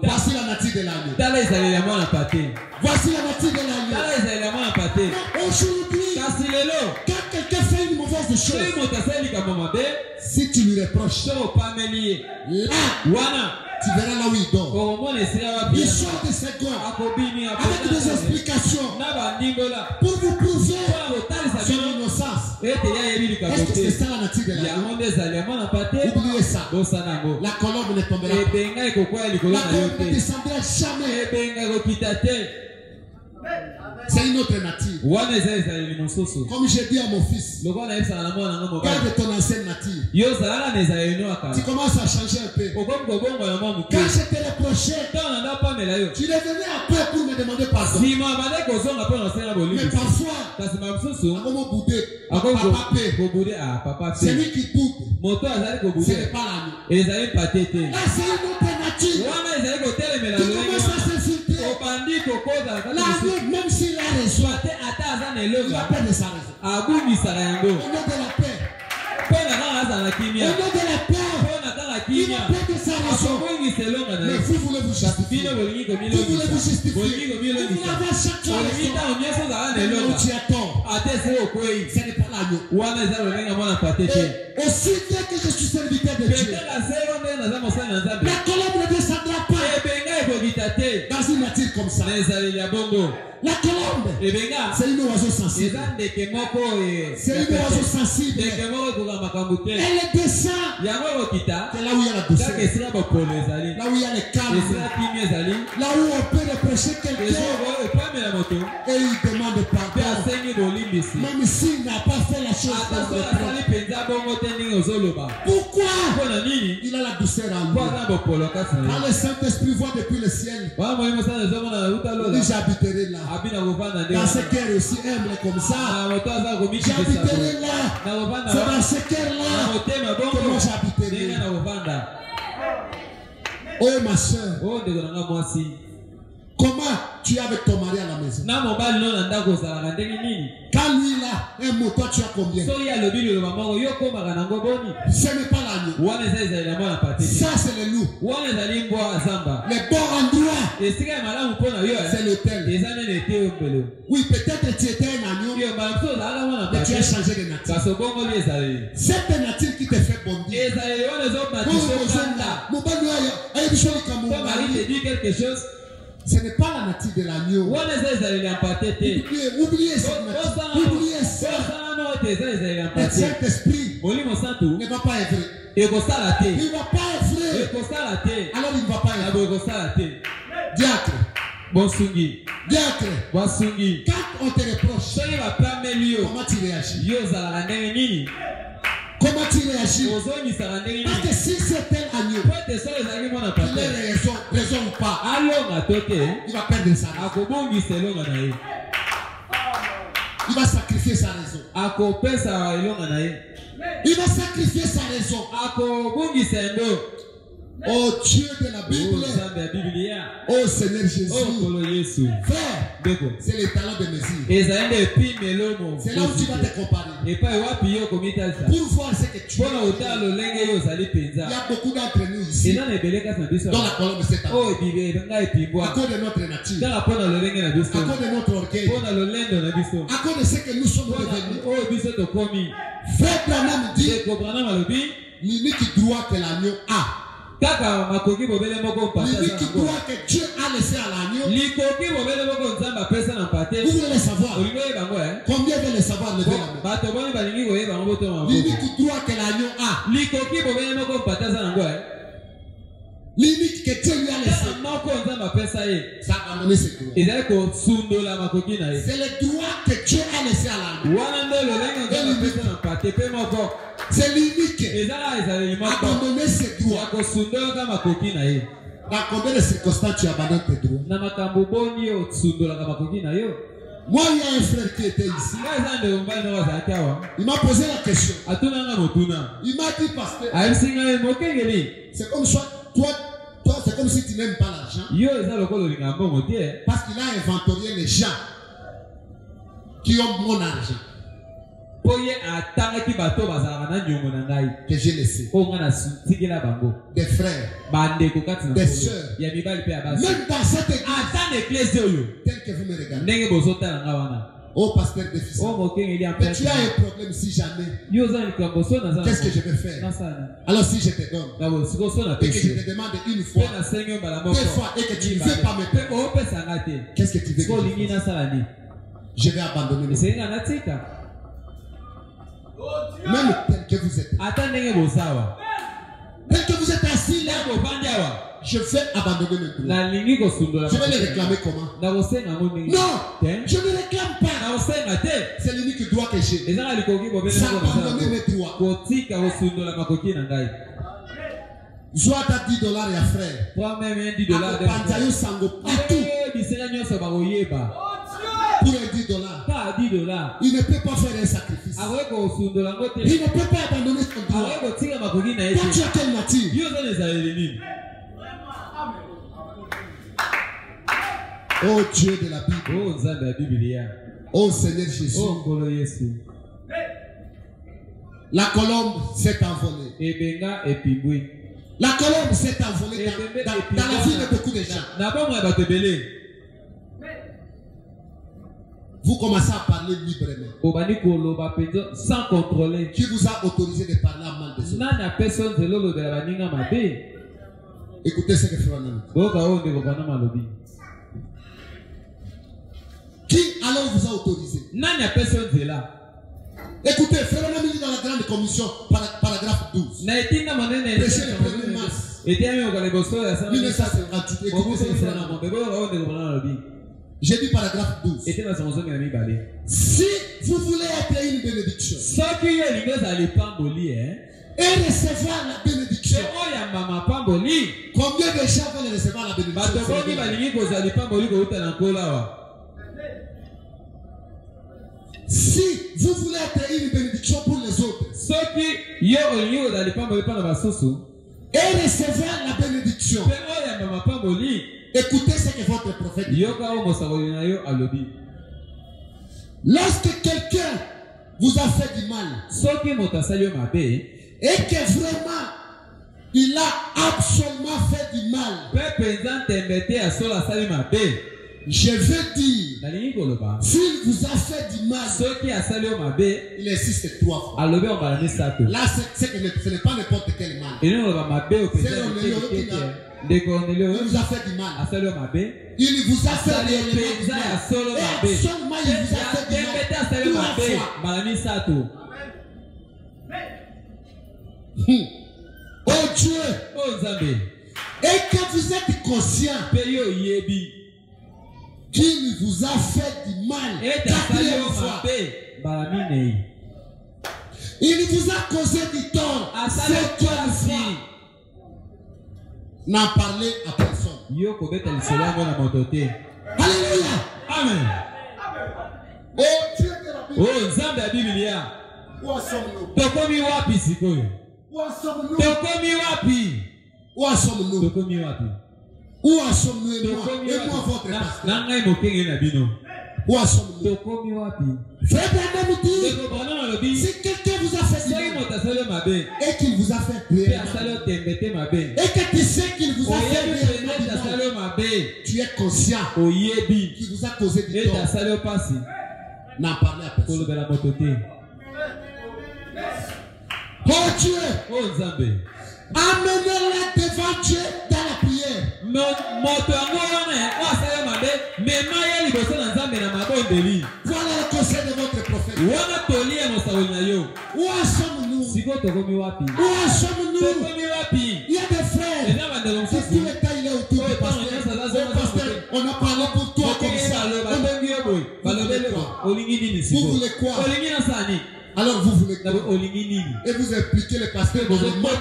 Voici la nature de l'agneau. Voici la nature de l'agneau. Aujourd'hui, quand quelqu'un fait une mauvaise chose, si tu lui reproches, là, tu verras là où il dort. Il sort de ses gonds avec des explications pour vous prouver son innocence. Est-ce que c'est ça la nature de l'agneau? Oubliez ça. La colombe ne tombera pas. La colombe ne descendra jamais. C'est une autre nature. Comme j'ai dit à mon fils, garde ton ancienne nature. Tu commences à changer un peu. Quand je te reprochais, tu revenais après pour me demander pardon. Mais parfois, papa, c'est lui qui boude. Ce n'est pas l'agneau. Là, c'est une autre nature. Tu commences à s'insulter. L'agneau, même s'il a raison, il a peur de sa raison. Au nom de la paix. nom de la peur, il n'a pas de sa raison. Mais vous voulez vous justifier. Vous voulez vous justifier. Vous voulez avoir chaque chose. Mais tu as tort. Ce n'est pas l'agneau. Et aussi bien que je suis serviteur de Dieu, la colombe ne descendra pas dans une nature comme ça. La colombe, c'est une oiseau sensible. C'est une oiseau sensible. Elle descend. C'est là où il y a la douceur. Là où il y a le calme. Là où on peut reprocher quelqu'un. Et il demande pardon. Même s'il n'a pas fait la chose comme pourquoi? Il a la douceur en lui. Quand le Saint-Esprit voit depuis le ciel, j'habiterai là. Dans ce cœur aussi humble comme ça, j'habiterai là. C'est dans ce cœur-là que moi j'habiterai. Oh ma soeur, comment tu es avec ton mari à la maison? Quand lui là, un mot, toi tu as combien? Ce n'est pas l'agneau. Ça c'est le loup. Le bon endroit, c'est l'autel. Oui, peut-être tu étais un agneau, mais tu as changé de nature. Cette nature qui te fait bondir. Ce n'est pas la nature de l'agneau. Oubliez ça. Le Saint-Esprit ne va pas œuvrer. Il ne va pas œuvrer. Alors il ne va pas œuvrer. Diacre. Diacre. Quand on te reproche, comment tu réagis? Comment tu réagis? Parce que si c'est un agneau, il a raison ou pas, il va perdre sa raison. Il va sacrifier sa raison. Il va sacrifier sa raison. Oh Dieu de la Bible, oh Seigneur Jésus, frère, c'est les talents de mesure. C'est là où tu vas te comparer pour voir ce que tu es. Il y a beaucoup d'entre nous ici dans la colombe de cette année, à cause de notre nature, à cause de notre orgueil, à cause de ce que nous sommes devenus. Frère Branham dit, l'unique droit que l'agneau a, l'unique droit que Dieu a laissé à l'agneau. Vous voulez le savoir? Combien veut le savoir? Levez la main. L'unique droit que l'agneau a, l'unique que Dieu lui a laissé, ça a amené ce droit. C'est le droit que Dieu a laissé à l'agneau. C'est l'unique. Abandonner ses droits. Dans combien de circonstances tu abandonnes tes droits? Moi, il y a un frère qui était ici. Il m'a posé la question. Il m'a dit, pasteur, c'est comme ça, toi, c'est comme si tu n'aimes pas l'argent. Parce qu'il a inventorié les gens qui ont mon argent. Que j'ai laissé. Des frères, des sœurs, même dans cette église, tel que vous me regardez. Oh pasteur déficient, mais tu as un problème si jamais. Qu'est-ce que je vais faire? Alors si je te donne et que je te demande une fois, deux fois et que tu ne veux pas me payer, qu'est-ce que tu veux que je fasse? Je vais abandonner le monde. Même tel que vous êtes. Tel que vous êtes assis là, je vais abandonner le droit. Je vais les réclamer comment? Non, je ne réclame pas. C'est l'unique droit que j'ai. C'est abandonner mes droits. Soit à $10 à frère. Pantayo sango partout. Pour un $10. Il ne peut pas faire un sacrifice. Il ne peut pas abandonner son droit. Toi, tu as quelle nature? Oh Dieu de la Bible. Oh Seigneur Jésus. La colombe s'est envolée. La colombe s'est envolée dans la vie de beaucoup de gens. Vous commencez à parler librement. Sans contrôler. Qui vous a autorisé de parler à mal des autres? Écoutez ce que Frère Nam dit. Qui alors vous a autorisé? Écoutez, Frère Nam dit dans la grande commission, paragraphe 12. Prêchez le 1er mars 1958. Écoutez ce que Frère Nam dit. J'ai dit paragraphe 12. Si vous voulez être une bénédiction et recevoir la bénédiction, combien de gens veulent recevoir la bénédiction? Si vous voulez être une bénédiction pour les autres et recevoir la bénédiction, écoutez ce que votre prophète dit. Lorsque quelqu'un vous a fait du mal et que vraiment il a absolument fait du mal, je veux dire, s'il vous a fait du mal, il insiste 3 fois. Là, ce n'est pas n'importe quel mal. C'est il vous a fait du mal. Il vous a fait du mal. Et seulement il vous a fait du mal 3 fois. Oh Dieu. Et que vous êtes conscient qu'il vous a fait du mal 4e fois. Il vous a causé du tort 5e fois. N'en parlez à personne. Alléluia. Amen. Oh Dieu de la Bible. Oh Nzambe ya Biblia. Où en sommes-nous? Tokomi wapi sikoyo? Où en sommes-nous? Tokomi wapi? Où en sommes-nous? Tokomi wapi? Où en sommes-nous et moi votre pasteur? Nangai mokenge na bino. Où en sommes-nous? Tokomi wapi? Frère Branham dit, si quelqu'un vous a fait du mal et qu'il vous a fait réellement, et que tu sais qu'il vous a fait réellement, tu es conscient qu'il vous a causé du tort, n'en parlez à personne. Oh Dieu, amenez-la devant Dieu dans la prière. Voilà le conseil de votre prophète. Où en sommes-nous? Où en sommes-nous? Il y a des frères. Si tout le temps il est autour du pasteur, on a parlé pour toi comme ça. Vous voulez quoi? Alors vous voulez quoi? Et vous impliquez les pasteurs dans le monde.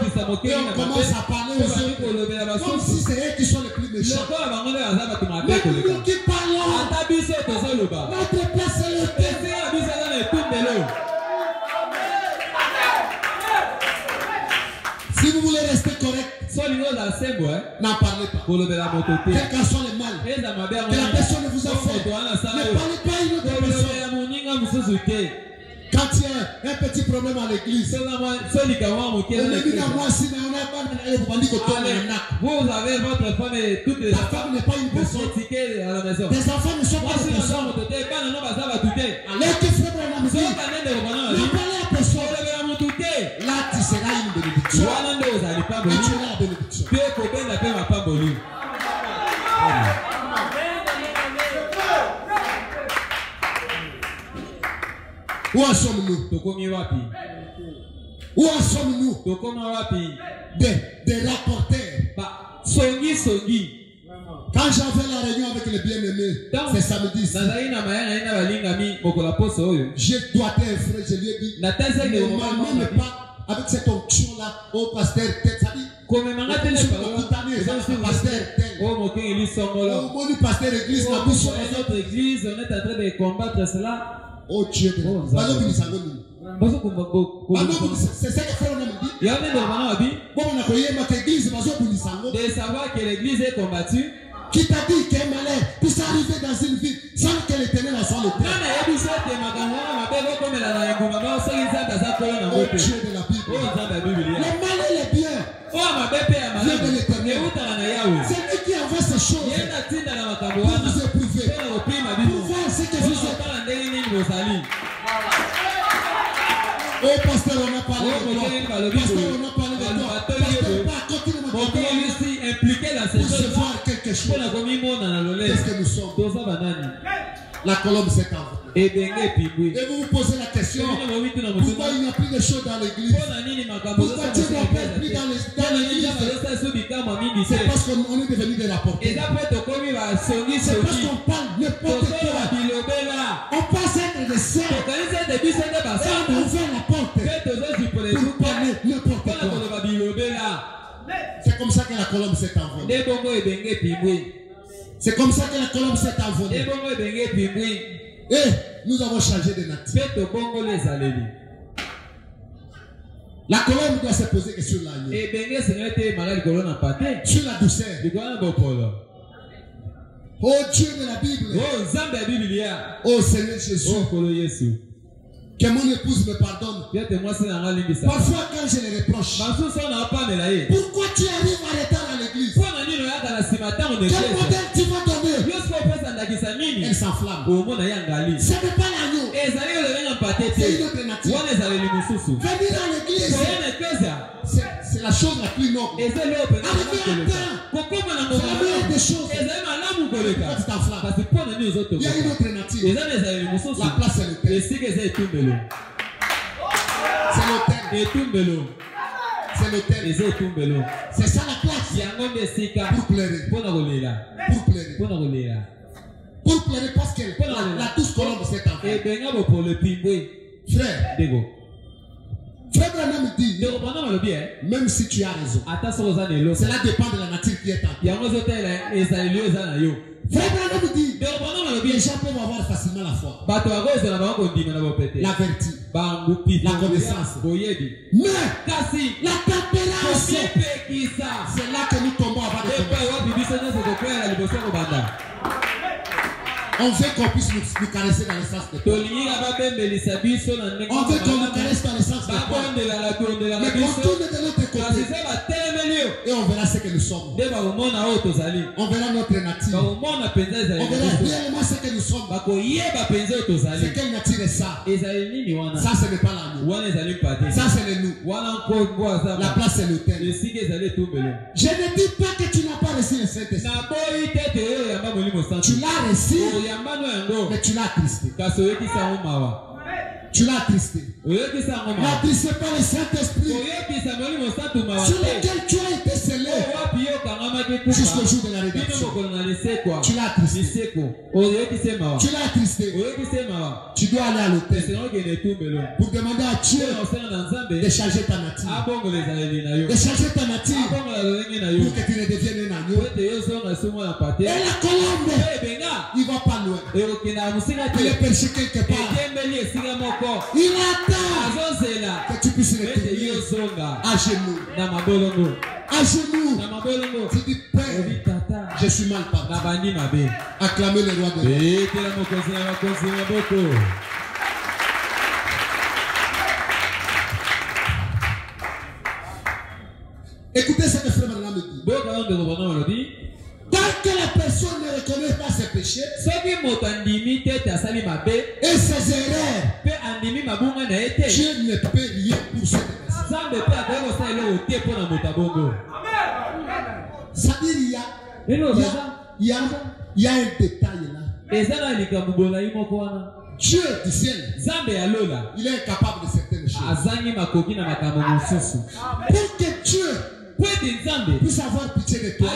Et on commence à parler aux autres comme si c'est eux qui sont les plus méchants. Mais nous qui parlons, notre place est le thème. Si vous voulez rester correct, n'en parlez pas. Quels qu'en sont les mal que la personne vous a fait, ne parlez pas une autre personne. Quand il y a un petit problème à l'église, vous avez votre femme et toutes les ta femme n'est pas une personne. à la maison. Tes enfants ne sont pas des personnes. Alors que frère Branham dit, ne parlez à personne. Là, tu seras une bénédiction. Et tu auras la bénédiction. Où en sommes-nous? Où en sommes-nous? Des rapporteurs. Quand j'avais la réunion avec les bien-aimés, c'est samedi. J'ai doigté un frère, je lui ai dit, normalement ne pas avec cette onction-là, au pasteur tel, ça dit, pasteur église, notre église, on est en train de combattre cela. Oh Dieu, c'est ça que frère dit. De savoir que l'église est combattue. Qui t'a dit qu'un malheur puisse arriver dans une ville sans que l'Éternel en soit le terrain? Dieu de la Bible. Le mal et le bien vient de l'Éternel. C'est lui qui envoie ces choses pour vous éprouver, pour voir ce que vous êtes. Oh, pasteur, on a parlé de toi. Pasteur, on a parlé de toi. Pasteur, continue pour voir quelque chose. Qu'est-ce que nous sommes? La colombe s'est envolée. Et vous vous posez la question, pourquoi il n'y a plus de choses dans l'église? Pourquoi Dieu n'appelle plus dans l'église? C'est parce qu'on est devenu des rapporteurs. C'est parce qu'on parle n'importe quoi. On passe être des sœurs. On a ouvert la porte pour parler n'importe quoi. C'est comme ça que la colombe s'est envolée. C'est comme ça que la colombe s'est envolée. Et nous avons changé de nature. La colombe doit se poser sur l'agneau, sur la douceur. Oh Dieu de la Bible. Oh Seigneur Jésus. Que mon épouse me pardonne. Parfois quand je les reproche, pourquoi tu arrives en retard à l'église? Quel modèle tu vas donner? Elle s'enflamme. Ce n'est pas l'agneau. C'est une autre nature. Venir à l'église, c'est la chose la plus noble. Arriver à temps, c'est la meilleure des choses. Quand tu t'enflammes, il y a une autre nature. La place est l'autel. C'est l'autel. C'est l'autel. C'est ça la place. Pour pleurer. Pour pleurer. Pour pleurer parce que la douce colombe s'est envolée. Frère. Frère Branham dit, même si tu as raison, cela dépend de la nature qui est en toi. Frère Branham dit, les gens peuvent avoir facilement la foi, la vertu, la connaissance. Mais la tempérance, c'est là que nous tombons avant de tomber. On veut qu'on puisse nous caresser dans le sens de quoi? On veut qu'on nous caresse dans le sens de quoi? Mais qu'on tourne de l'autre côté et on verra ce que nous sommes. On verra notre nature. On verra réellement ce que nous sommes. C'est quelle nature est ça? Ça ce n'est pas l'agneau. Ça c'est le nous. La place c'est l'autel. Je ne dis pas que tu n'as pas reçu le Saint-Esprit. Tu l'as reçu, mais tu l'as attristé. Tu l'as attristé. N'attristez pas le Saint-Esprit sur lequel tu as été scellé jusqu'au jour de la rédemption. Tu l'as attristé. Tu l'as attristé. Tu dois aller à l'autel pour demander à Dieu de changer ta nature. De changer ta nature pour que tu ne deviennes un agneau. Et la colombe, il va pas loin. Il est perché quelque part. Il attend que tu puisses le tenir à genoux. À genoux. Tu dis, Père, je suis mal parti. Acclamez le roi de Dieu. Écoutez ce que Frère Branham me dit. Tant que la personne ne reconnaît pas ses péchés et ses erreurs, Dieu ne peut rien pour cette personne. C'est-à-dire, il y a un détail là. Dieu du ciel, il est incapable de certaines choses. Pour que Dieu puisse avoir pitié de toi,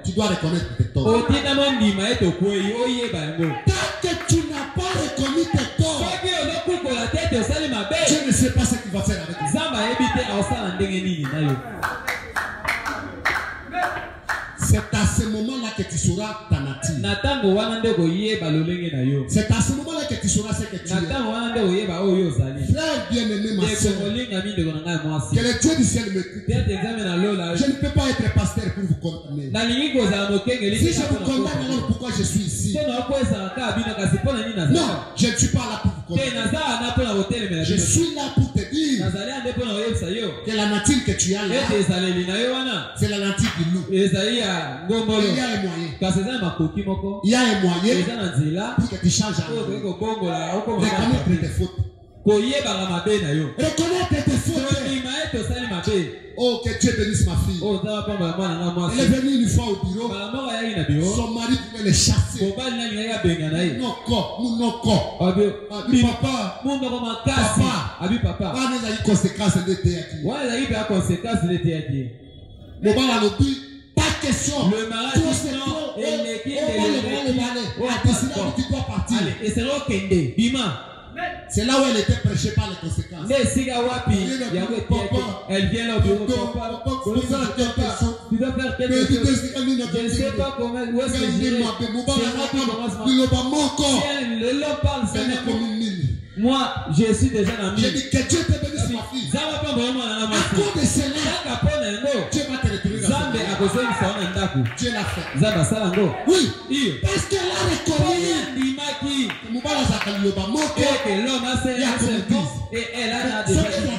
tu dois reconnaître tes torts. Tant que tu n'as pas reconnu tes torts, Dieu ne sait pas ce qu'il va faire avec toi. C'est à ce moment-là que tu sauras ta nature. C'est à ce moment-là que tu sauras ce que tu es. Frère bien-aimé, ma soeur, que le Dieu du ciel m'écoute. Je ne peux pas être pasteur pour vous condamner. Si je vous condamne, alors pourquoi je suis ici? Non, je ne suis pas là pour vous Je suis là pour te dire que la nature que tu as là, c'est la nature du loup. Il y a un moyen. Il y a un moyen pour que tu changes. Reconnaître tes fautes. Reconnaître tes fautes. Oh, que Dieu bénisse ma fille. Elle est venue une fois au bureau. Son mari voulait le chasser. Non, papa. On a eu conséquences de théâtre. Pas de question. Le mariage c'est là où elle était prêchée par les conséquences. Elle vient là au bureau. Tu dois faire quelque chose. Je ne sais pas comment. Où est-ce que je moi, je suis déjà dans le J'ai dit que Dieu te bénisse ma fille. À cause de cela, Dieu va te retrouver. Dieu l'a fait. Oui. Parce qu'elle a reconnu que l'homme a ses et elle a déjà raison.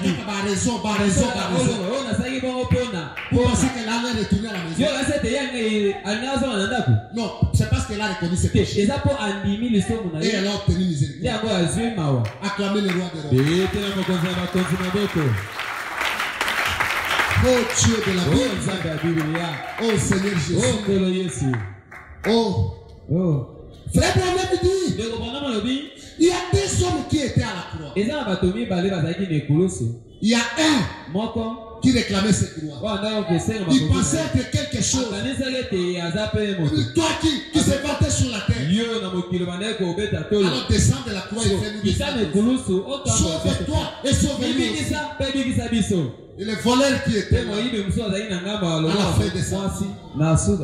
Pour penser qu'elle allait retourner à la maison. Non, c'est parce qu'elle a reconnu ses péchés. Et elle a obtenu miséricorde. Acclamez le roi des rois. Oh Dieu de la Bible. Oh Seigneur Jésus. Oh. Frère Branham dit, il y a deux hommes qui étaient à la croix. Il y a un qui réclamait cette croix. Il pensait être quelque chose. Toi qui se battait sur la terre. Alors descend de la croix et fait-nous. Sauve-toi et sauve-nous. Et le voleur qui était là, à la fin de ça,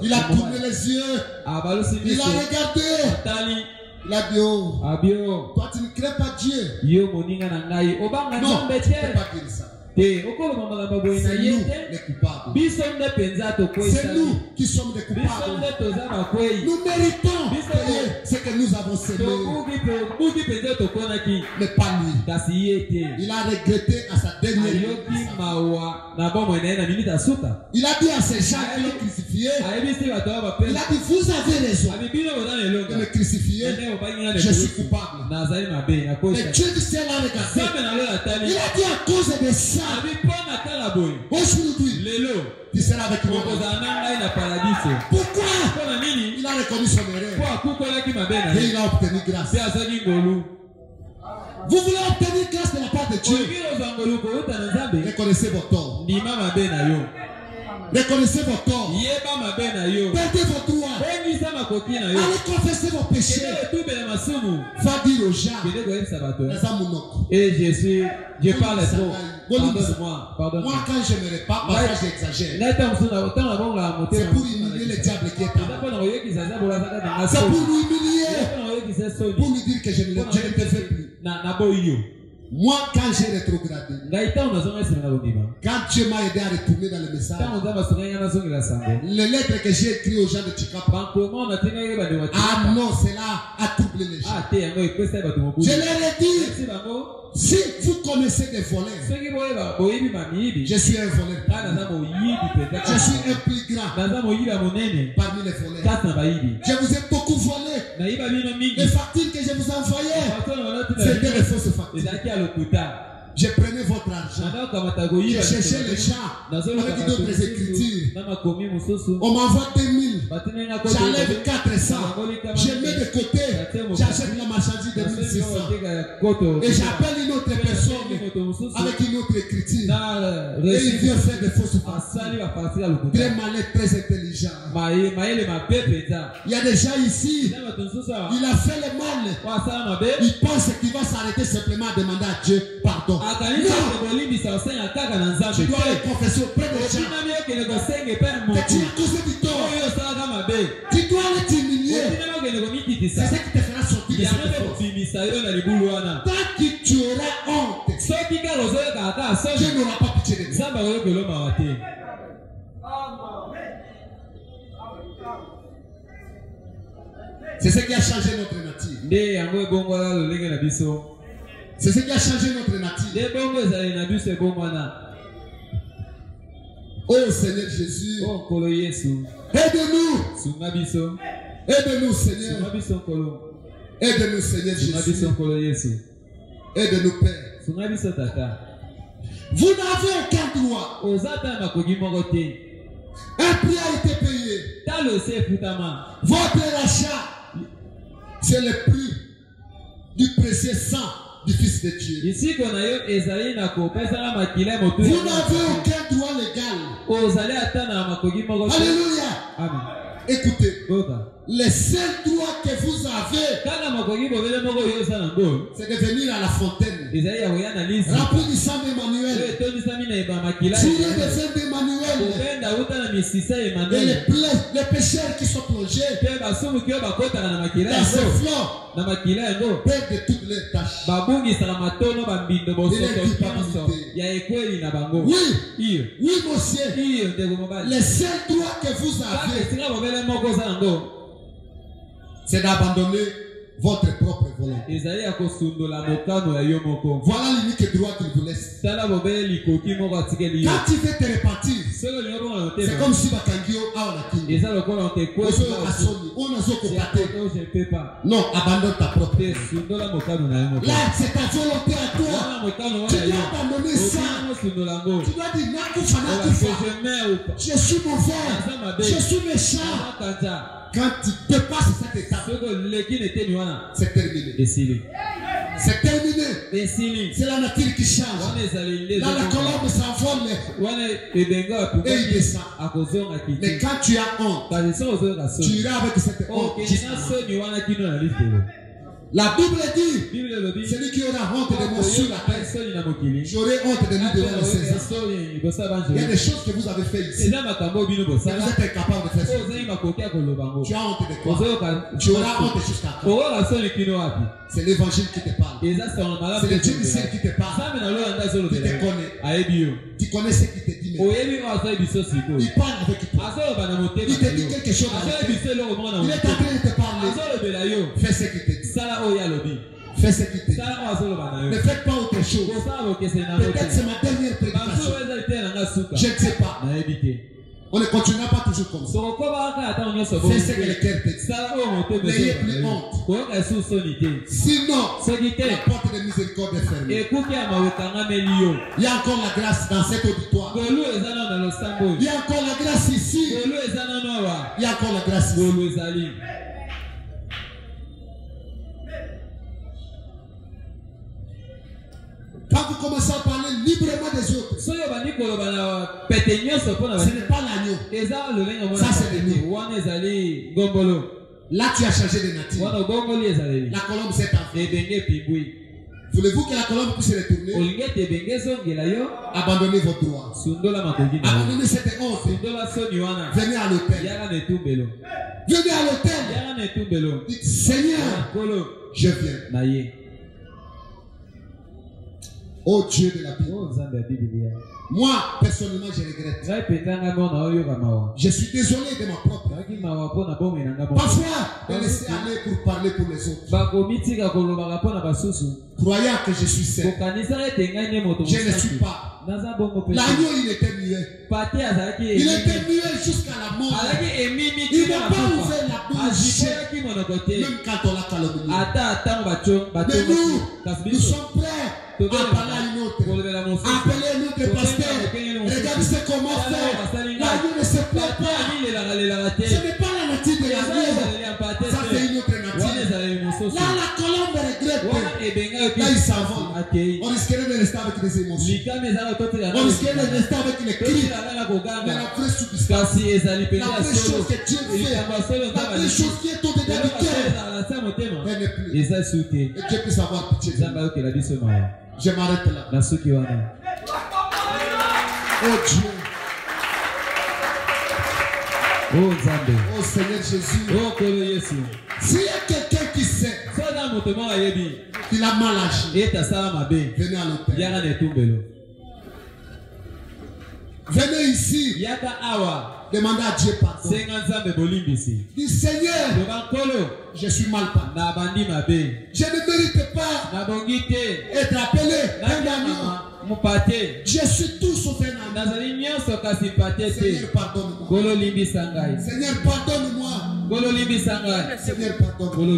il a tourné les yeux, il a regardé, il a dit, oh, toi tu ne crées pas Dieu. Non, tu ne peux pas dire ça. C'est nous les coupables. C'est nous qui sommes les coupables. Nous méritons ce que nous avons semé. Mais pas lui. Il a regretté à sa dernière minute. Il a dit à ces gens qui l'ont crucifié, il a dit, vous avez raison de me crucifier, je suis coupable. Mais Dieu du ciel a regardé. Il a dit à cause de ça, aujourd'hui, tu seras avec moi. Pourquoi? Il a reconnu son erreur. Et il a obtenu grâce. Vous voulez obtenir grâce de la part de Dieu? Reconnaissez vos torts. Reconnaissez vos torts. Perdez vos droits. Allez confesser vos péchés. Va dire aux gens. Et je parle trop. Pardonne-moi. Moi, quand je ne me répare, parfois j'exagère. C'est pour humilier le diable qui est en moi. C'est pour lui humilier. Pour lui dire que je ne le fais plus. Moi, quand j'ai rétrogradé, quand Dieu m'a aidé à retourner dans le message, les lettres que j'ai écrites aux gens de Chikapa, ah non, cela a troublé les gens. Je leur ai dit, si vous connaissez des voleurs, je suis un voleur. Je suis un plus grand parmi les voleurs. Je vous ai beaucoup volé. Les factures que je vous ai envoyées, c'était des fausses factures. Je prenais votre argent. Je cherchais les gens avec d'autres écritures. On m'envoie 2000. J'enlève 400. Je mets de côté. J'achète la marchandise de 1600. Et j'appelle une autre personne avec une autre écriture. Et il vient faire des fausses factures. Très malin, très intelligent. Il y a des gens ici. Il a fait le mal. Il pense qu'il va s'arrêter simplement à demander à Dieu pardon. Non. Tu dois aller confesser auprès des gens que tu as causé du tort. Tu dois aller t'humilier. C'est ça qui te fera sortir de cette force. Tant que tu auras honte, Dieu n'aura pas pitié de toi. C'est ce qui a changé notre nature. C'est ce qui a changé notre nature. Oh Seigneur Jésus, aide-nous. Aide-nous Seigneur. Aide-nous Seigneur Jésus. Aide-nous Père. Vous n'avez aucun droit. Un prix a été payé. Votre rachat, c'est le prix du précieux sang du Fils de Dieu. Vous n'avez aucun droit légal. Alléluia. Amen. Écoutez, le seul droit que vous avez, c'est de venir à la fontaine, rempli du sang d'Emmanuel, tiré des ailes d'Emmanuel, et les pécheurs qui sont plongés dans ce flot, perdent de toutes les tâches. Oui, monsieur, le seul droit que vous avez, c'est d'abandonner votre propre volonté. Voilà l'unique droit qu'il vous laisse. Quand tu veux te répartir, c'est comme si non, abandonne ta propre. Là, c'est ta volonté à toi. Tu dois abandonner ça. Tu dois dire, je suis mauvais, je suis méchant. Quand tu dépasses cette étape, c'est terminé. C'est terminé. C'est la nature qui change. Là, la colombe s'envole et il descend. Mais quand tu as honte, tu iras avec cette honte. La Bible dit, celui qui aura honte de moi sur la terre, j'aurai honte de lui devant le César. Il y a des choses que vous avez fait ici. Vous êtes incapable de faire ça. Tu as honte de quoi? Tu auras honte jusqu'à quand? C'est l'évangile qui te parle. C'est le Dieu du ciel qui te parle. Qui te connaît. Tu connais ce qu'il te dit. Il parle avec toi. Il te dit quelque chose. Il est en train de te parler. Fais ce qu'il te dit. Fais ce qu'il te dit. Ne faites pas autre chose. Peut-être c'est ma dernière prédication. Je ne sais pas. On ne continuera pas toujours comme ça. Fais ce que le cœur te dit. N'ayez plus honte. Sinon, la porte de miséricorde est fermée. Il y a encore la grâce dans cet auditoire. Il y a encore la grâce ici. Il y a encore la grâce ici. Quand vous commencez à parler librement des autres, ce n'est pas l'agneau. Ça, c'est l'agneau. Là, tu as changé de nature. La colombe s'est enfuie. Voulez-vous que la colombe puisse se retourner? Abandonnez vos droits. Abandonnez cette honte. Venez à l'autel. Venez à l'autel. Dites, Seigneur, je viens. Oh Dieu de la Bible. Moi, personnellement, je regrette. Je suis désolé de ma propre. Parfois, de laisser aller pour parler pour les autres. Croyant que je suis seul. Je ne suis pas. L'agneau, il était muet. Il était muet jusqu'à la mort. Il n'a pas ouvert la bouche. Même quand on l'a calomnié. Mais nous sommes prêts à parler à une autre. Appeler un autre pasteur. Regardez ce qu'on m'a fait. L'agneau ne se plaît pas. Ce n'est pas la nature de l'agneau. Ça fait une autre nature. Là, la colombe regrette. Là, il s'envole. On risquerait de rester avec des émotions. On risquerait de rester avec les cris. Mais la vraie substance, la vraie chose que Dieu fait, la vraie chose qui est au-dedans du cœur, elle n'est plus. Et Dieu puisse avoir pitié de nous. Je m'arrête là. Oh Dieu. Oh Seigneur Jésus. S'il y a quelqu'un qui sait qu'il a mal agi, venez à l'hôtel. Venez ici. Demandez à Dieu pardon. Dis Seigneur, je suis mal parti. Je ne mérite pas être appelé un agneau. Je suis tout sauf un agneau. Seigneur, pardonne-moi. Seigneur, pardonne-moi. Seigneur, pardonne-moi.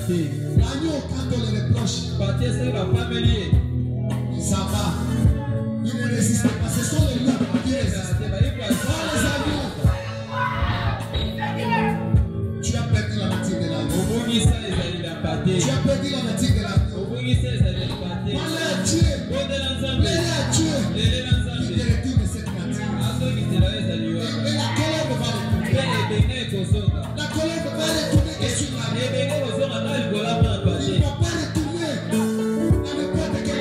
L'agneau, quand on le reproche, ça va. Il ne résiste pas. Ce sont les loups qui résistent. Pas les agneaux. Tu as perdu la nature de l'agneau. Tu as perdu la nature de l'agneau. Voilà Dieu. Léa Dieu. Il te retourne cette nature. Et la colère va retourner. La colère va retourner sur l'agneau. Il ne va pas retourner dans n'importe quel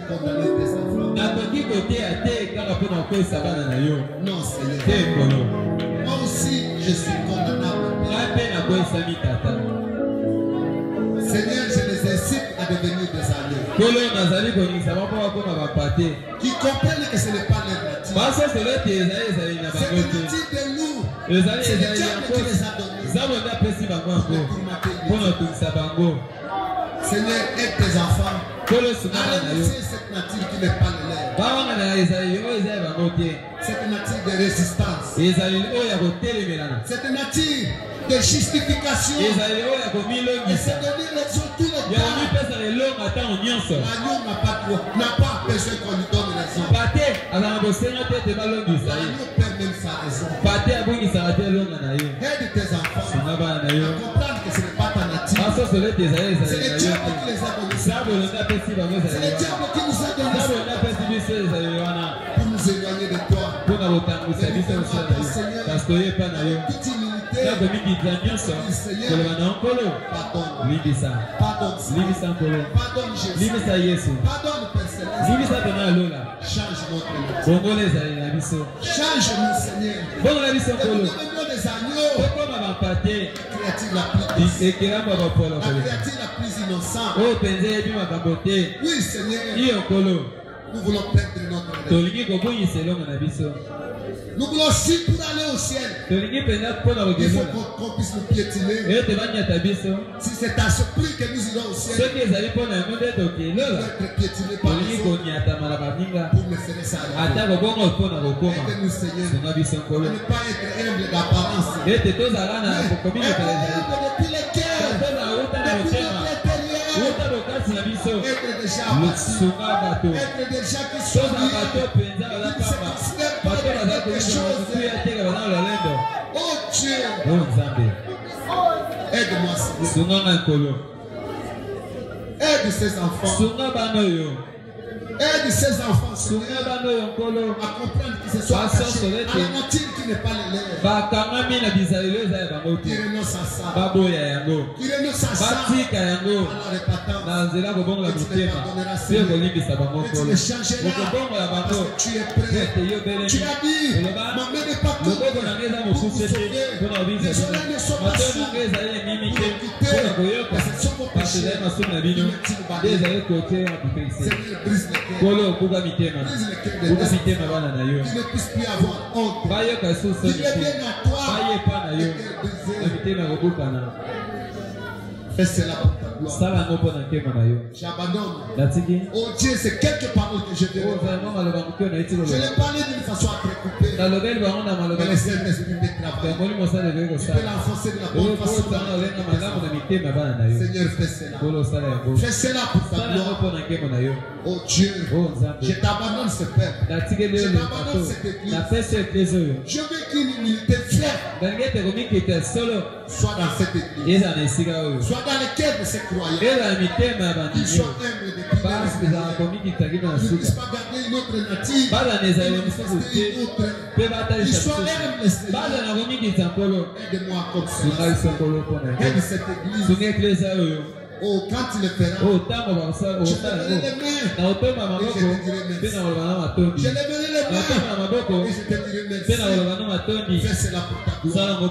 condamner tes enfants. Non, Seigneur. Moi aussi, je suis condamnable. Seigneur, je les incite à devenir des agneaux. Qui comprennent que ce n'est pas leur nature. C'est la nature de nous. C'est le diable qui les a donnés. Seigneur, aide tes enfants. Allez cette nature qui n'est pas le leur. Cette nature de résistance. Cette nature de justification. Et c'est de dire les autres tout le temps. L'agneau n'a pas besoin qu'on lui donne raison. L'agneau perd même sa raison. Aide tes enfants à comprendre que ce n'est pas ta nature. C'est le diable qui les a donnés. C'est le diable qui nous a donné pour nous éloigner de toi. Seigneur, toute humilité, pardonne Jésus, pardonne Père Céleste, change notre nature. Change-nous, Seigneur. Nous des agneaux, créature la plus innocente. Oui, Seigneur, nous voulons perdre notre rêve. Nous voulons aussi pour aller au ciel. Il faut qu'on puisse nous piétiner. Si c'est à ce prix que nous irons au ciel, nous devons être piétinés par les autres pour me faire ça. Aide-nous, Seigneur, à ne pas être humble d'apparence. Être humble depuis le cœur, depuis notre intérieur. Être déjà abattu. Être déjà qui sont liés. Oh Dieu, aide-moi, Seigneur. Aide ces enfants. Aide ces enfants, Seigneur, à comprendre qu'ils se sont attachés à la nature qui n'est pas le leur. Qui renonce à ça. Qui renonce à ça. À la répétance. Et tu les pardonneras, Seigneur. Et tu les changeras. Parce que tu es prêt. Tu as dit, ma main n'est pas toute pour vous sauver. Les oreilles ne sont pas sourdes pour écouter. Parce que ce sont vos péchés. Seigneur, brise les cœurs. Brise le cœur des gens. Qu'ils ne puissent plus avoir honte. Qu'ils reviennent à toi. Le cœur brisé. Fais cela pour ta gloire. J'abandonne. Oh Dieu, c'est quelques paroles que je vais dire. Je l'ai parlé d'une façon à préoccuper. Mais le Saint-Esprit peut travailler. Il peut l'enfoncer de la bonne façon. Seigneur, fais cela. Fais cela pour ta gloire. Oh Dieu, je t'abandonne ce peuple. Je t'abandonne cette église. Je veux qu'une humilité fière soit dans cette église. Soit dans le cœur de ces croyants. Qu'ils soient humbles depuis leur esprit. Qu'ils ne puissent pas garder une autre nature. Manifester une autre. Qu'ils soient humbles, Seigneur. Aide-moi comme ça. Aide cette église. Oh, quand tu le feras, je lèverai les mains et je te dirai merci. Je lèverai les mains et je te dirai merci. Fais cela pour ta gloire.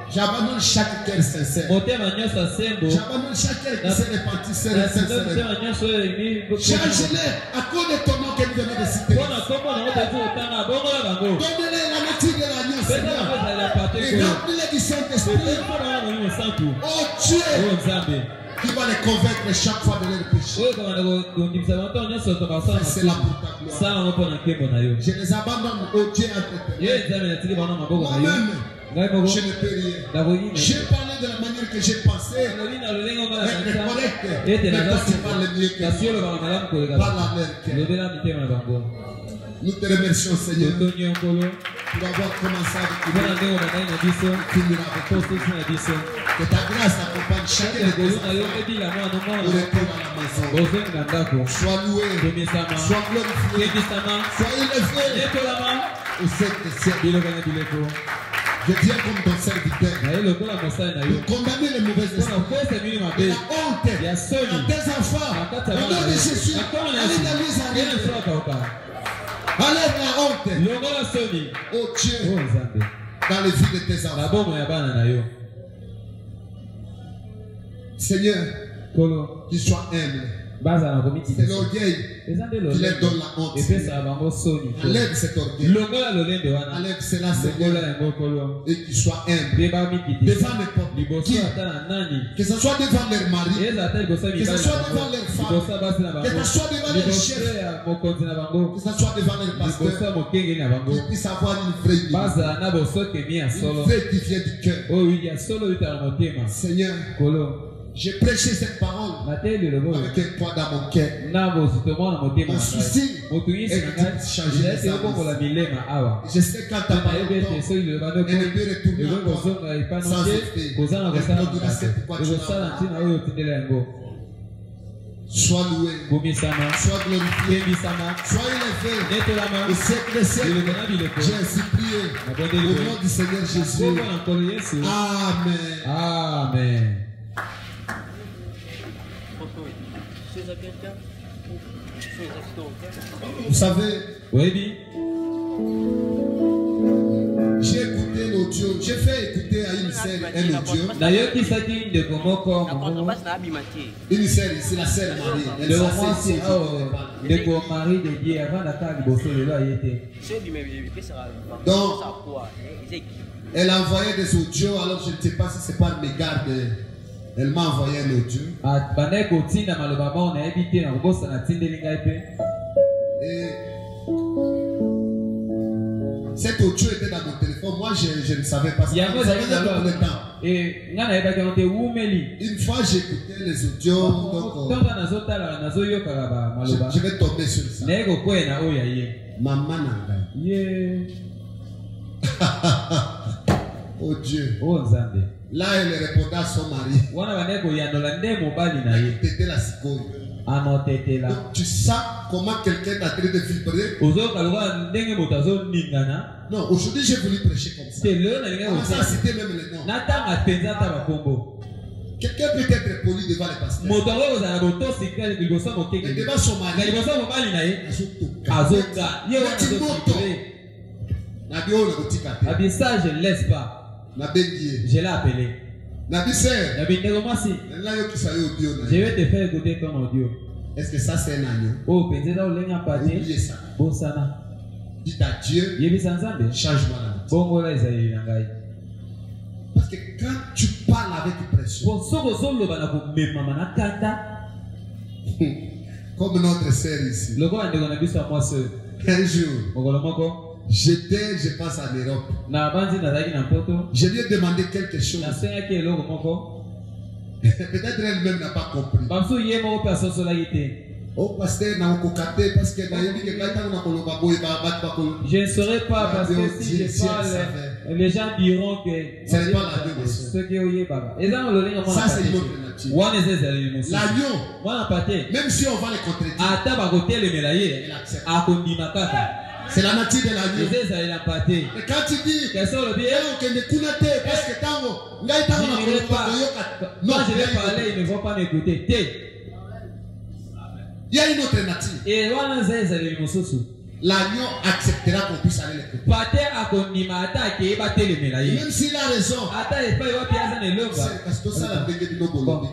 J'abandonne chaque cœur sincère. J'abandonne chaque cœur qui s'est repenti sincèrement. Change-les à cause de ton nom que nous venons de citer. Donne-les la nature de l'agneau, Seigneur. Et remplis-les du Saint-Esprit. Oh Dieu, qui va les convaincre chaque fois de leurs péchés. C'est là pour ta gloire. Je les abandonne, oh Dieu, entre tes mains. Moi-même, je ne peux rien. J'ai parlé de la manière que j'ai pensé être correct. Mais toi, tu parles mieux que moi. Parle à leur cœur. Nous te remercions, Seigneur, pour avoir commencé avec nous. Finira avec nous. Que ta grâce accompagne chacun de tes enfants au retour à la maison. Sois loué, sois glorifié, sois élevé au sein de ciel. Je viens comme ton serviteur. De condamner les mauvaises esprits. Et la honte à tes enfants. Au nom de Jésus. Allez dans les arrêts. Enlève la honte. Oh Dieu. Dans les vies de tes enfants. Seigneur, qu'il soit humble. C'est l'orgueil qui leur donne la honte. Enlève cet orgueil. Enlève cela, Seigneur. Et qu'ils soient humbles devant n'importe qui. Que ce soit devant leur mari, que ce soit devant leur femme, que ce soit devant leur chef, que ce soit devant leur pasteur, qu'ils puissent avoir une vraie vie. Une vraie qui vient du cœur. Seigneur, j'ai prêché cette parole avec un poids dans mon cœur. Mon souci est de changer les âmes. Je sais quand ta parole tombe, elle ne peut retourner encore sans effet. Sois loué, sois glorifié, sois élevé au siècle des siècles. J'ai ainsi prié au nom du Seigneur Jésus. Amen. Amen. Vous savez, j'ai écouté l'audio, j'ai fait écouter à une sœur un audio. Une sœur, c'est la sœur Marie. Elle s'assait ici. Donc, elle a envoyé des audios, alors je ne sais pas si c'est par mes gardes. Elle m'a envoyé un audio. Et cet audio était dans mon téléphone. Moi, je ne savais pas ça. Ça faisait beaucoup de temps. Une fois, j'écoutais les audios. Donc, je vais tomber sur ça. Maman Nanga. Oh Dieu. Là, elle répondait à son mari. T'étais la psychose. Donc, tu sais comment quelqu'un t'a traité de vibrer. Non, aujourd'hui j'ai voulu prêcher comme ça. On s'est cité même les noms. Quelqu'un peut être poli devant les pasteurs. Mais devant son mari, ça, je ne laisse pas. Je l'ai appelé. Je vais te faire écouter ton audio. Est-ce que ça c'est un agneau? Oubliez ça. Dites à Dieu, change-moi la vie. Parce que quand tu parles avec pression, comme notre sœur ici, un jour, je passe en Europe. Je lui ai demandé quelque chose. Peut-être elle-même n'a pas compris. Oh, pasteur, parce que je ne saurais pas parce que si je parle, les gens diront que ce n'est pas la même chose. Ça, c'est une autre nature. L'agneau, même si on va les contredire, il accepte. C'est la nature de l'agneau. Et quand tu dis parce que moi je vais parler, ils ne vont pas m'écouter. Il y a une autre nature. L'agneau acceptera qu'on puisse aller l'écouter. Même s'il a raison.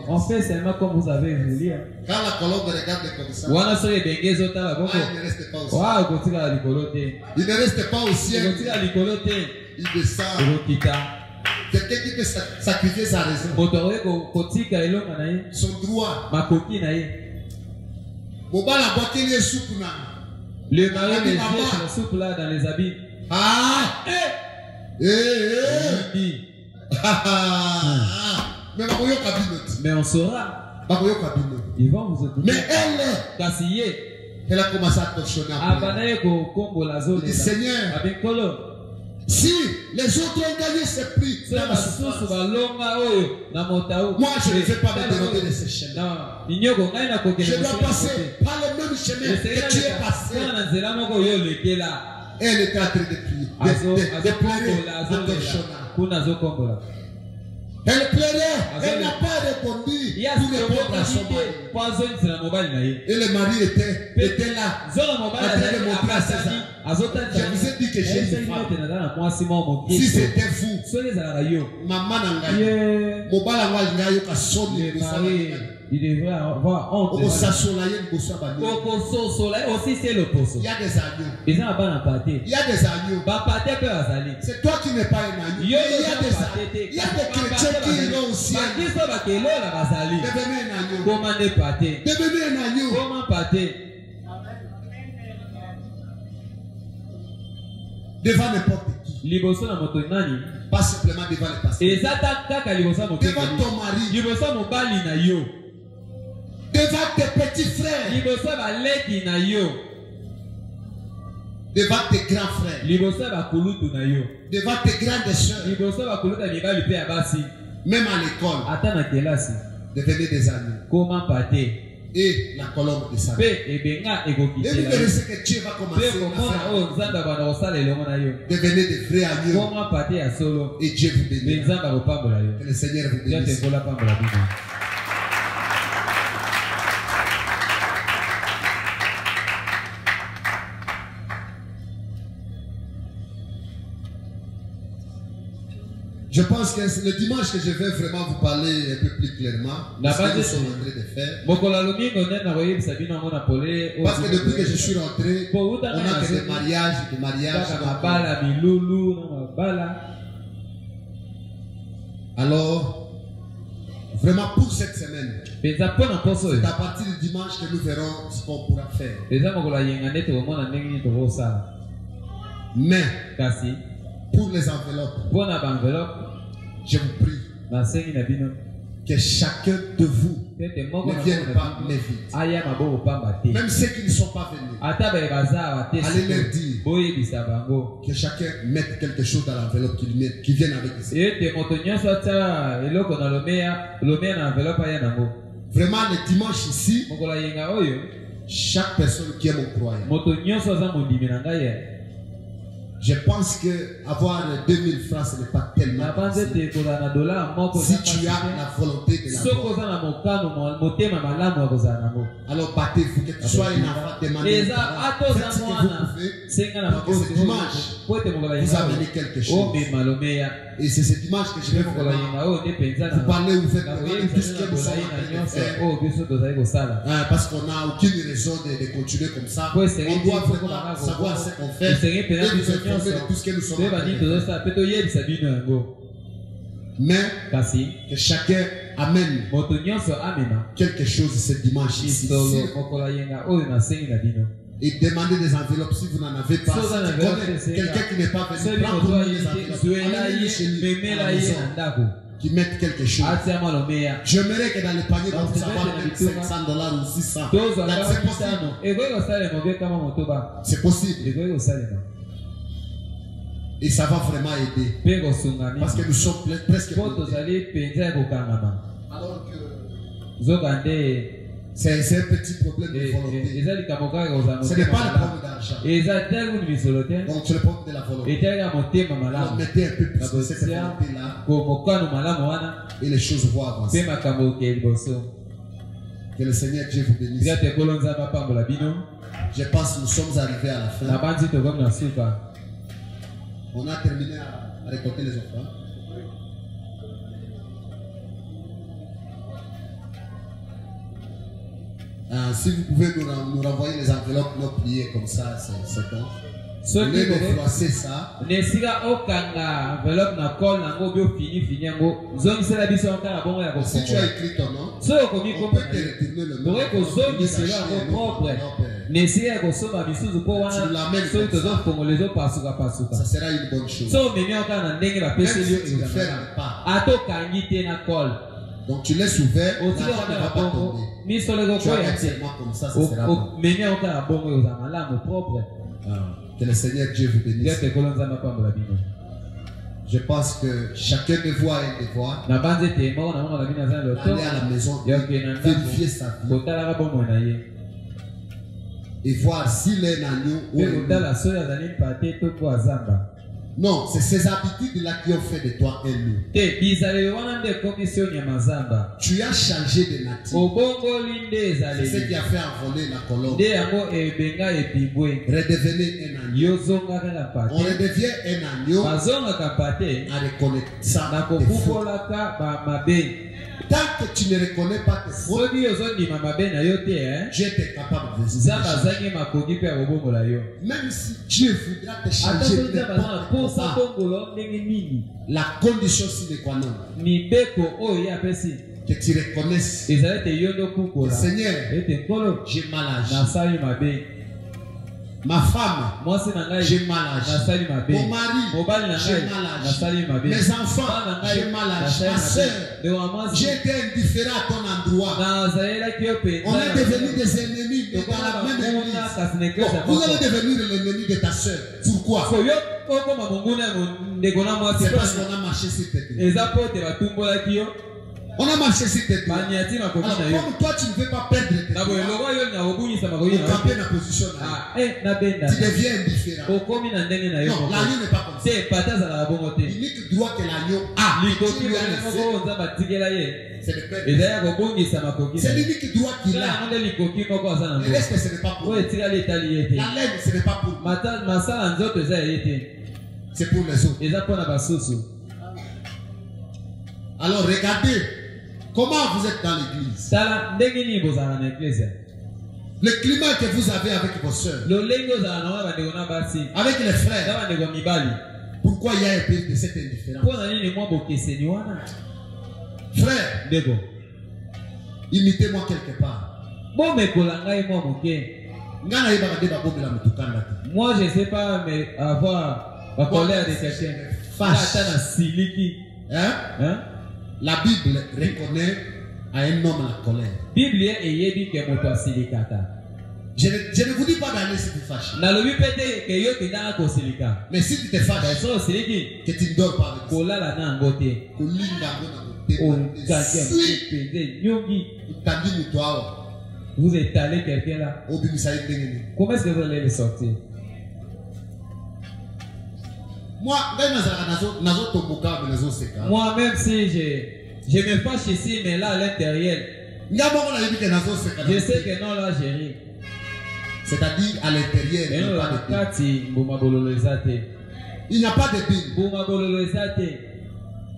On fait seulement comme vous avez voulu. Quand la colombe regarde comme ça, il ne reste pas au ciel. Il ne reste pas au ciel. Il descend. Quelqu'un qui peut sacrifier sa raison, son droit. Le mari met la soupe là dans les habits. Ah! Mais on saura. Ils vont vous écouter. Mais elle a commencé à torsionner. Elle dit, Seigneur, si les autres ont gagné ce prix, moi je ne vais pas me dérober de ce chemin. Je dois passer par le même chemin que tu es passé. Elle était en train de prier, de pleurer en torsionnant. Elle pleurait, elle n'a pas répondu pour répondre à son mari. Et le mari était là, en train de montrer à ses âmes. Je vous ai dit que j'ai une femme. Si c'était vous, maman Nangaye, Mobala Ngayo Kasoni, il devrait avoir honte. aussi c'est le poisson. Il y a des agneaux. Il y a des agneaux. C'est toi qui n'es pas un agneau. Il y a des chrétiens qui iront au ciel. Devenez un agneau. Devenez un agneau. Devant n'importe qui. Pas simplement devant les pasteurs. Devant ton mari. Devant tes petits frères. Devant tes grands frères. Devant tes grandes soeurs. Même à l'école. Devenez des amis. Et la colombe de Satan. Et vous verrez ce que Dieu va commencer à faire. Devenez des vrais amis. Et Dieu vous bénisse. Que le Seigneur vous bénisse. Je pense que c'est le dimanche que je vais vraiment vous parler un peu plus clairement. Parce que nous sommes en train de faire. Parce que depuis que je suis rentré, on a que des mariages. Alors, vraiment pour cette semaine, c'est à partir du dimanche que nous verrons ce qu'on pourra faire. Mais, pour les enveloppes, je vous prie que chacun de vous ne vienne pas me vite. Même ceux qui ne sont pas venus, allez leur dire que chacun mette quelque chose dans l'enveloppe qui vienne avec ici. Vraiment, le dimanche ici, chaque personne qui est mon croyant, je pense que avoir 2000 francs, ce n'est pas tellement difficile. Si tu as la volonté de l'avoir. Alors battez-vous, que tu sois un enfant, demandez. Faites ce que vous pouvez pour que ce dimanche, vous amenez quelque chose. Et c'est ce dimanche que je vais vous parler ouvertement de tout ce que nous sommes en train de faire. Parce qu'on n'a aucune raison de continuer comme ça. On doit vraiment savoir ce qu'on fait et nous informer de tout ce que nous sommes en train de faire. Mais que chacun amène quelque chose ce dimanche ici. Et demandez des enveloppes si vous n'en avez pas. Quelqu'un qui n'est pas venu, prends pour lui les enveloppes. Chez lui, à la maison, qui mettent quelque chose. J'aimerais que dans le panier, on puisse avoir même $500 ou 600. C'est possible. Et ça va vraiment aider. Parce que nous sommes presque alors que c'est un petit problème de volonté. Ce n'est pas le problème d'argent. Donc c'est le problème de la volonté. Alors mettez un peu plus de cette volonté-là et les choses vont avancer. Que le Seigneur Dieu vous bénisse. Je pense que nous sommes arrivés à la fin. On a terminé à récolter les offrandes. Si vous pouvez nous renvoyer les enveloppes, nos pliés comme ça, c'est bon. Vous voulez froisser ça. Si tu as écrit ton nom, on peut te retourner le nom. Ça sera une bonne chose. Même si tu ne fermes pas. Donc tu laisses ouvert, l'argent ne va pas tomber. Tu vas mettre seulement comme ça, ça sera bon. Que le Seigneur Dieu vous bénisse. Je pense que chacun de vous a un devoir. Aller à la maison, vérifier sa vie. Et voir s'il est un agneau ou Non, c'est ces habitudes-là qui ont fait de toi un loup. Tu as changé de nature. C'est ce qui a fait envoler la colombe. Redevenez un agneau. On redevient un agneau en reconnaissant tes fautes. Tant que tu ne reconnais pas tes fautes, Dieu est capable de visiter. Même si Dieu voudra te changer la condition sine qua non, que tu reconnaisses Seigneur, j'ai mal agi. Ma femme, j'ai mal agi. Mon mari, j'ai mal agi. Mes enfants, j'ai mal agi. Ma soeur, j'ai été indifférent à ton endroit. On est devenus des ennemis dans la même église. Vous allez devenir l'ennemi de ta soeur. Pourquoi? C'est parce qu'on a marché sur tes pieds. On a marché sur tes pieds. Alors, comme toi, tu ne veux pas perdre tes pieds, on camper la position là. Tu deviens indifférent. Non, l'agneau n'est pas comme ça. L'unique droit que l'agneau a, c'est le père. C'est l'unique droit qu'il a. Le reste, ce n'est pas pour lui. La laine, ce n'est pas pour lui. C'est pour les autres. Alors, regardez. Comment vous êtes dans l'église? Le climat que vous avez avec vos soeurs, avec les frères, pourquoi il y a un peu de cette indifférence? Frère, imitez-moi quelque part. Moi, je ne sais pas avoir la colère de quelqu'un. Hein? La Bible reconnaît à un homme la colère. Je ne vous dis pas d'aller si tu te fâches. Mais si tu te fâches, que tu ne dors pas avec vous étalez quelqu'un là. Comment est-ce que vous allez le sortir? Moi, même si je me fâche ici, mais là à l'intérieur, je sais que non, là j'ai ri. C'est-à-dire à l'intérieur, il n'y a pas de bile.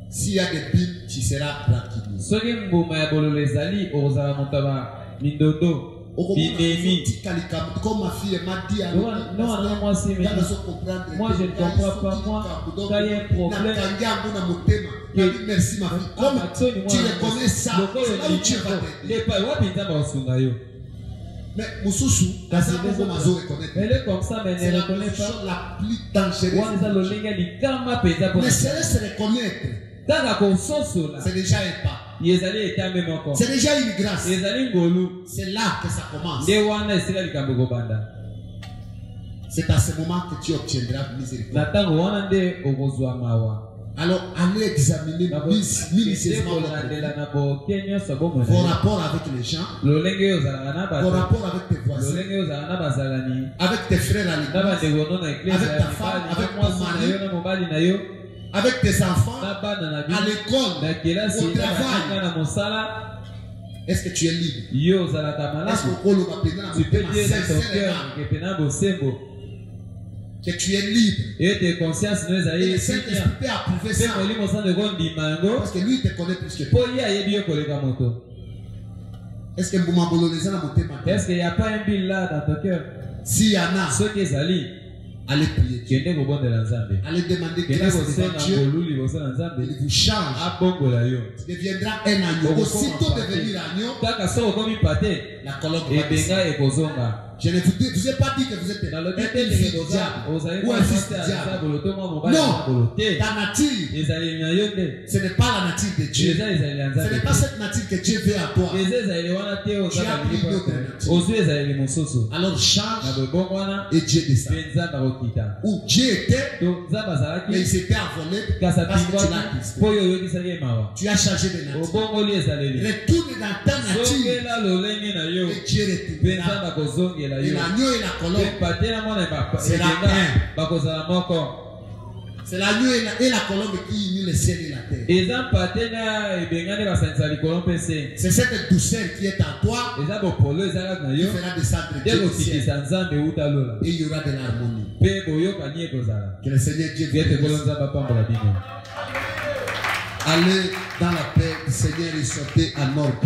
S'il y a des billes, tu seras tranquille. Comme ma fille m'a dit, moi je ne comprends pas. Moi, quand il y a un problème, merci ma fille. Comme tu reconnais ça, c'est là où tu vas t'aider. Mais Moussoussou, elle est comme ça, mais elle ne reconnaît pas. La plus dangereuse. Mais c'est se reconnaître. C'est déjà un pas. C'est déjà une grâce. C'est là que ça commence. C'est à ce moment que tu obtiendras miséricorde. Alors, allez examiner minutieusement vos rapports avec les gens, vos rapports avec tes voisins, avec tes frères à l'église, avec ta femme, avec ton mari, avec tes enfants, à l'école, au travail. Est-ce que tu es libre? Est-ce que tu peux dire dans ton cœur que tu es libre? Et tes consciences nous et le Saint-Esprit peut approuver ça. Parce que lui il te connaît plus que toi. Est-ce que est-ce qu'il n'y a pas un bill là dans ton cœur? S'il y en a, allez prier. Allez demander grâce devant Dieu. Il vous change. Tu deviendras un agneau. Aussitôt devenir agneau, la colombe va descendre. Je ne vous ai pas dit que vous êtes un fils du diable ou un fils du diable. Non, ta nature, ce n'est pas la nature de Dieu. Ce n'est pas cette nature que Dieu veut à toi. Tu as pris d'autres natures. Alors change et Dieu descend. Où Dieu était, mais il s'était envolé parce que tu l'as Christ. Tu as changé de nature. Retourne dans ta nature et Dieu retourne. Et l'agneau et la colombe, c'est la C'est l'agneau et la colombe qui unit le ciel et la terre. C'est cette douceur qui est en toi qui fera descendre Dieu du ciel. Et il y aura de l'harmonie. Que le Seigneur Dieu te bénisse. Allez dans la paix du Seigneur et sortez en ordre.